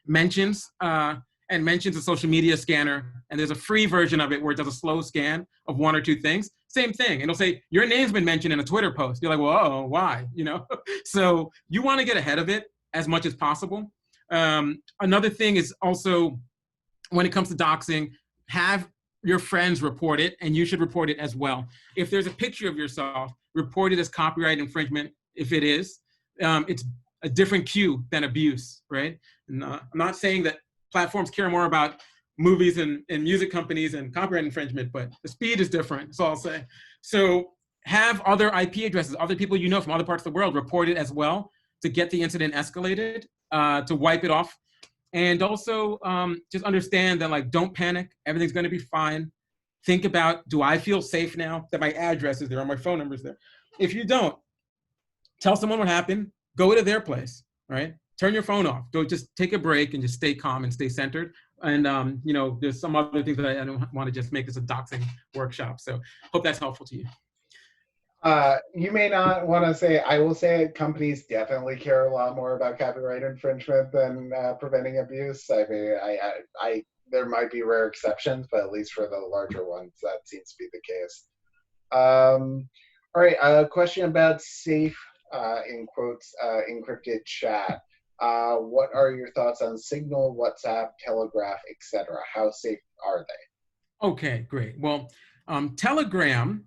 Mentions, and Mentions a social media scanner, and there's a free version of it where it does a slow scan of 1 or 2 things. Same thing, and it'll say, your name's been mentioned in a Twitter post. You're like, well, why? So you want to get ahead of it as much as possible. Another thing is also, when it comes to doxing, have your friends report it, and you should report it as well. If there's a picture of yourself, report it as copyright infringement. if it is, it's a different cue than abuse, right? And I'm not saying that platforms care more about movies and music companies and copyright infringement, but the speed is different, that's all I'll say. So have other IP addresses, other people you know from other parts of the world report it as well to get the incident escalated, to wipe it off. And also just understand that, like, don't panic, everything's gonna be fine. Think about, do I feel safe now that my address is there or my phone number is there? If you don't, tell someone what happened, go to their place, right? Turn your phone off. Go, just take a break and just stay calm and stay centered. And you know, there's some other things that I don't want to just make this a doxing workshop. So hope that's helpful to you. You may not want to say, I will say companies definitely care a lot more about copyright infringement than preventing abuse. I mean, there might be rare exceptions, but at least for the larger ones, that seems to be the case. All right, a question about safe, in quotes, encrypted chat. What are your thoughts on Signal, WhatsApp, Telegraph, etc.? How safe are they? Okay, great. Well, Telegram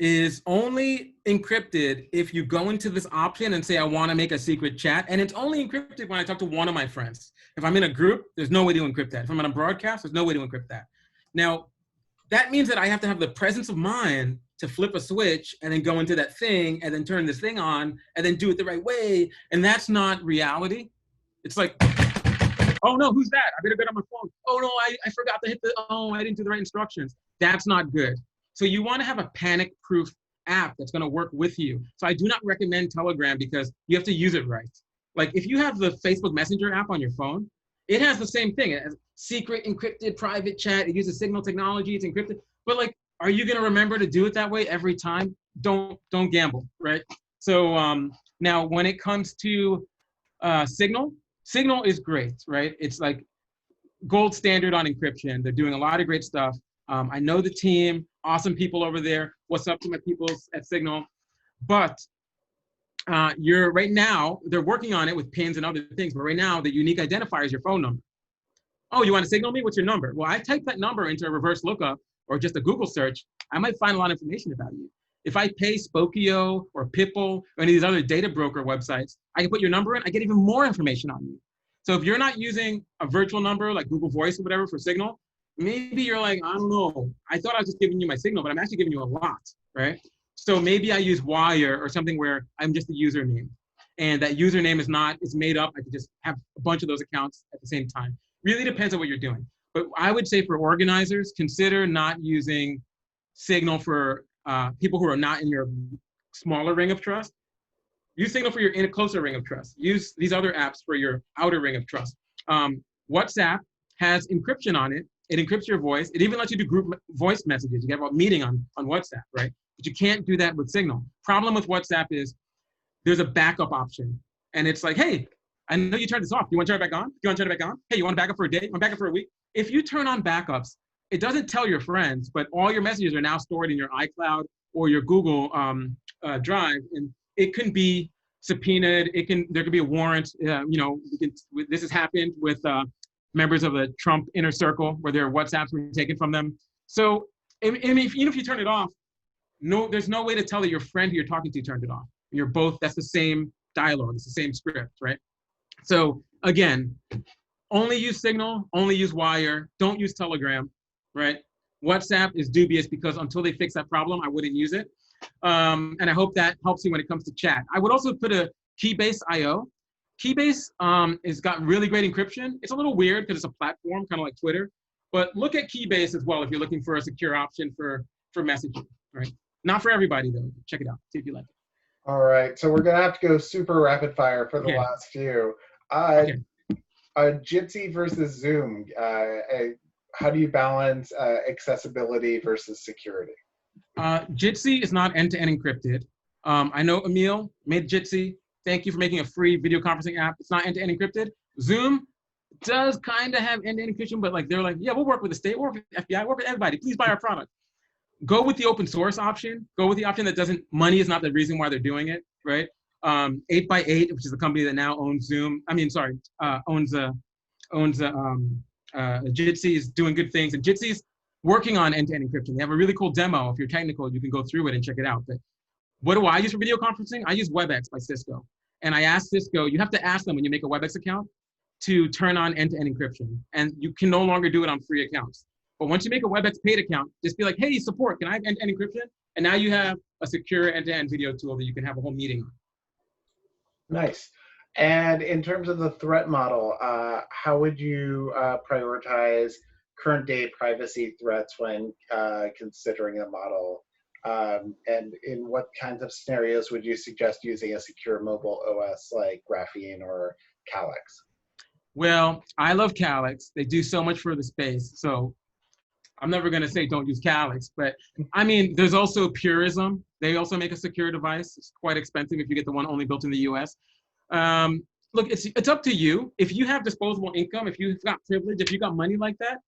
is only encrypted if you go into this option and say, I want to make a secret chat. And it's only encrypted when I talk to one of my friends. If I'm in a group, there's no way to encrypt that. If I'm on a broadcast, there's no way to encrypt that. Now, that means that I have to have the presence of mind to flip a switch and then go into that thing and then turn this thing on and then do it the right way. And that's not reality. It's like, oh no, who's that? I better get on my phone. Oh no, I forgot to hit I didn't do the right instructions. That's not good. So you want to have a panic-proof app that's going to work with you. So I do not recommend Telegram because you have to use it right. Like if you have the Facebook Messenger app on your phone, it has the same thing. It has secret, encrypted, private chat. It uses Signal technology. It's encrypted. But like, are you going to remember to do it that way every time? Don't gamble, right? So now when it comes to Signal is great, right? It's like gold standard on encryption. They're doing a lot of great stuff. I know the team, awesome people over there. What's up to my people at Signal? But right now, they're working on it with pins and other things, but right now the unique identifier is your phone number. Oh, you want to signal me? What's your number? Well, I type that number into a reverse lookup or just a Google search, I might find a lot of information about you. If I pay Spokio or Pipple or any of these other data broker websites, I can put your number in, I get even more information on you. So if you're not using a virtual number like Google Voice or whatever for Signal, maybe you're like, I don't know, I thought I was just giving you my signal, but I'm actually giving you a lot, right? So maybe I use Wire or something where I'm just a username. And that username is made up. I could just have a bunch of those accounts at the same time. Really depends on what you're doing. But I would say for organizers, consider not using Signal for people who are not in your smaller ring of trust. Use Signal for your in a closer ring of trust. Use these other apps for your outer ring of trust. WhatsApp has encryption on it. It encrypts your voice. It even lets you do group voice messages. You get a meeting on WhatsApp, right? But you can't do that with Signal. Problem with WhatsApp is there's a backup option. And it's like, hey, I know you turned this off. You want to turn it back on? You want to turn it back on? Hey, you want to back up for a day? You want to back up for a week? If you turn on backups, it doesn't tell your friends, but all your messages are now stored in your iCloud or your Google Drive, and it can be subpoenaed. There could be a warrant. This has happened with members of the Trump inner circle where their WhatsApps were taken from them. So, even if you turn it off, there's no way to tell that your friend who you're talking to turned it off. You're both, that's the same dialogue, it's the same script, right? So again, only use Signal, only use Wire, don't use Telegram, right? WhatsApp is dubious because until they fix that problem, I wouldn't use it. And I hope that helps you when it comes to chat. I would also put a Keybase.io. Keybase has got really great encryption. It's a little weird because it's a platform, kind of like Twitter, but look at Keybase as well if you're looking for a secure option for messaging, right? Not for everybody though. Check it out, see if you like it. All right, so we're gonna have to go super rapid fire for the last few. Jitsi versus Zoom. How do you balance accessibility versus security? Jitsi is not end-to-end encrypted. I know Emil made Jitsi. Thank you for making a free video conferencing app. It's not end-to-end encrypted. Zoom does kind of have end-to-end encryption, but like they're like, yeah, we'll work with the state, we'll work with FBI, work with everybody. Please buy our product. Go with the open source option. Go with the option that money is not the reason why they're doing it, right? 8x8, which is the company that now owns Zoom. Owns Jitsi, is doing good things, and Jitsi's working on end-to-end encryption. They have a really cool demo. If you're technical, you can go through it and check it out. But What do I use for video conferencing? I use WebEx by Cisco. And I asked Cisco, you have to ask them when you make a WebEx account to turn on end-to-end encryption. And you can no longer do it on free accounts. But once you make a WebEx paid account, just be like, hey, support, can I have end-to-end encryption? And now you have a secure end-to-end video tool that you can have a whole meeting on. Nice. And in terms of the threat model, how would you prioritize current day privacy threats when considering a model? And in what kinds of scenarios would you suggest using a secure mobile OS like Graphene or Calyx? Well, I love Calyx. They do so much for the space. So I'm never going to say don't use Calyx, but I mean, there's also Purism. They also make a secure device. It's quite expensive if you get the one only built in the US. Look, it's up to you. If you have disposable income, if you've got privilege, if you got money like that,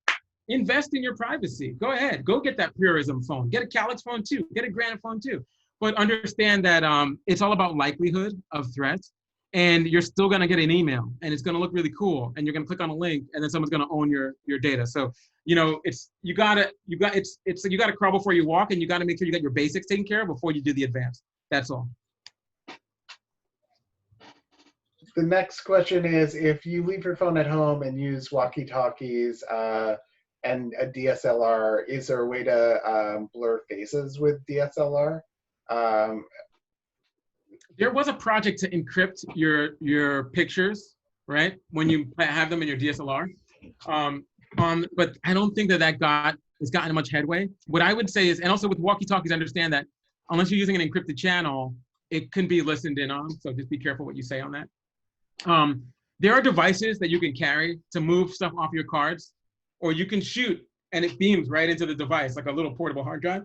invest in your privacy. Go ahead, go get that Purism phone. Get a Calyx phone too. Get a Granite phone too. But understand that it's all about likelihood of threats. And you're still gonna get an email, and it's gonna look really cool, and you're gonna click on a link, and then someone's gonna own your data. So you gotta crawl before you walk, and you gotta make sure you got your basics taken care of before you do the advanced. That's all. The next question is, if you leave your phone at home and use walkie-talkies and a DSLR, is there a way to blur faces with DSLR? There was a project to encrypt your pictures, right? When you have them in your DSLR. But I don't think that has gotten much headway. What I would say is, and also with walkie-talkies, understand that unless you're using an encrypted channel, it can be listened in on. So just be careful what you say on that. There are devices that you can carry to move stuff off your cards, or you can shoot and it beams right into the device, like a little portable hard drive.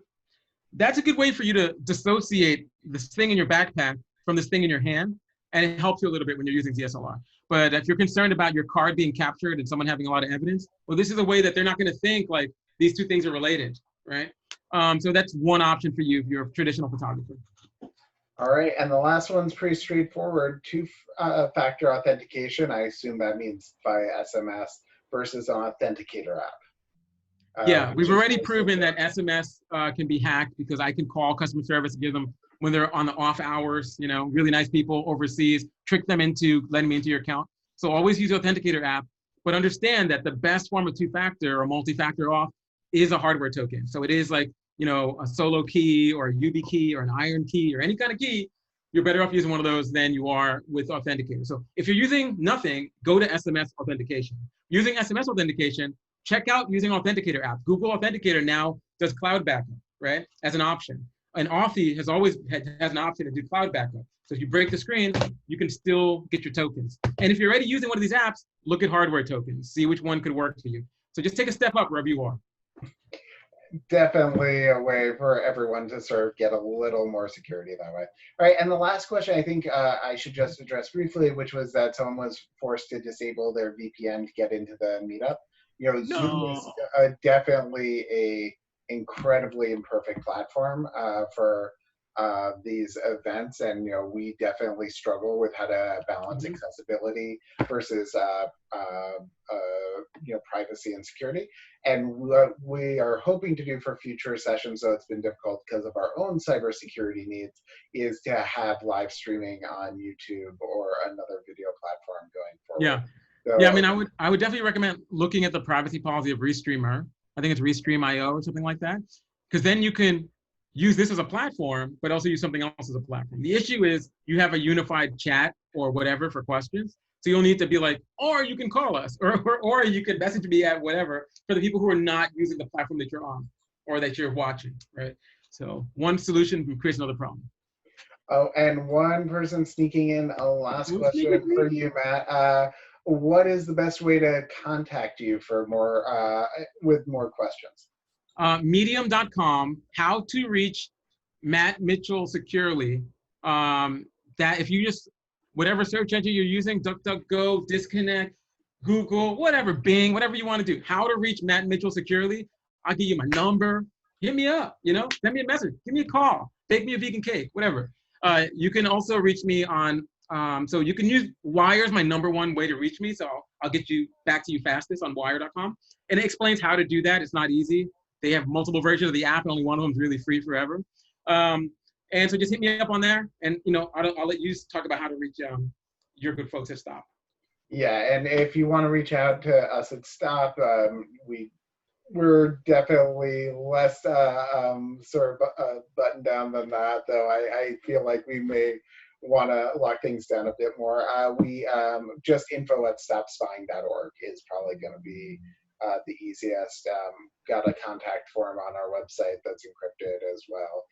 That's a good way for you to dissociate this thing in your backpack from this thing in your hand, and it helps you a little bit when you're using DSLR. But if you're concerned about your card being captured and someone having a lot of evidence, well, this is a way that they're not going to think like these two things are related, right? So that's one option for you if you're a traditional photographer. All right, and the last one's pretty straightforward. Two-factor authentication, I assume that means via SMS versus an authenticator app. Yeah, we've already proven that SMS can be hacked because I can call customer service and give them, when they're on the off hours, really nice people overseas, trick them into letting me into your account. So always use the authenticator app, but understand that the best form of two-factor or multi-factor auth is a hardware token. So it is like, a solo key or a UB key or an iron key or any kind of key. You're better off using one of those than you are with authenticator. So if you're using nothing, go to SMS authentication. Using SMS authentication, check out using authenticator app. Google Authenticator now does cloud backup, right, as an option. And Authy has always has an option to do cloud backup. So if you break the screen, you can still get your tokens. And if you're already using one of these apps, look at hardware tokens, see which one could work for you. So just take a step up wherever you are. Definitely a way for everyone to sort of get a little more security that way. All right, and the last question I think I should just address briefly, which was that someone was forced to disable their VPN to get into the meetup. Zoom is definitely a incredibly imperfect platform for these events, and we definitely struggle with how to balance accessibility versus privacy and security. And what we are hoping to do for future sessions, though it's been difficult because of our own cybersecurity needs, is to have live streaming on YouTube or another video platform going forward. Yeah. So, yeah, I mean, I would definitely recommend looking at the privacy policy of Restreamer. I think it's Restream.io or something like that, because then you can use this as a platform, but also use something else as a platform. The issue is you have a unified chat or whatever for questions. So you'll need to be like, or you can call us, or you can message me at whatever for the people who are not using the platform that you're on or that you're watching, right? So one solution creates another problem. Oh, and one person sneaking in a last question for you, Matt. What is the best way to contact you for more with more questions? Medium.com, how to reach Matt Mitchell securely. That if you just, whatever search engine you're using, DuckDuckGo, Disconnect, Google, whatever, Bing, whatever you want to do, how to reach Matt Mitchell securely. I'll give you my number. Hit me up, send me a message, give me a call, bake me a vegan cake, whatever. You can also reach me on, so you can use Wire is my #1 way to reach me. So I'll get you back to you fastest on wire.com. And it explains how to do that. It's not easy. They have multiple versions of the app, and only one of them is really free forever. And so just hit me up on there, and I'll let you talk about how to reach your good folks at S.T.O.P. Yeah, and if you want to reach out to us at S.T.O.P, we're definitely less sort of buttoned down than that, though I feel like we may want to lock things down a bit more. We just info@stopspying.org is probably going to be the easiest. Got a contact form on our website that's encrypted as well.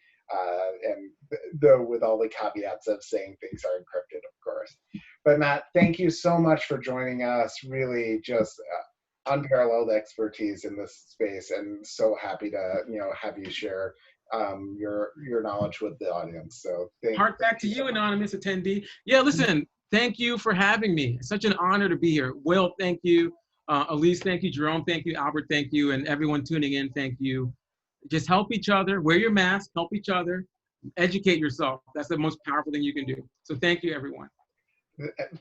And though with all the caveats of saying things are encrypted, of course. But Matt, thank you so much for joining us. Really just unparalleled expertise in this space, and so happy to have you share your knowledge with the audience. So Heart back to you, anonymous attendee. Yeah, listen, thank you for having me. It's such an honor to be here. Will, thank you. Elise, thank you. Jerome, thank you. Albert, thank you. And everyone tuning in, thank you. Just help each other. Wear your mask. Help each other. Educate yourself. That's the most powerful thing you can do. So thank you, everyone.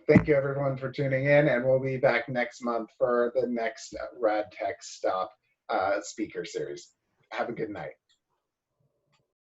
Thank you, everyone, for tuning in. And we'll be back next month for the next RadTech S.T.O.P speaker series. Have a good night.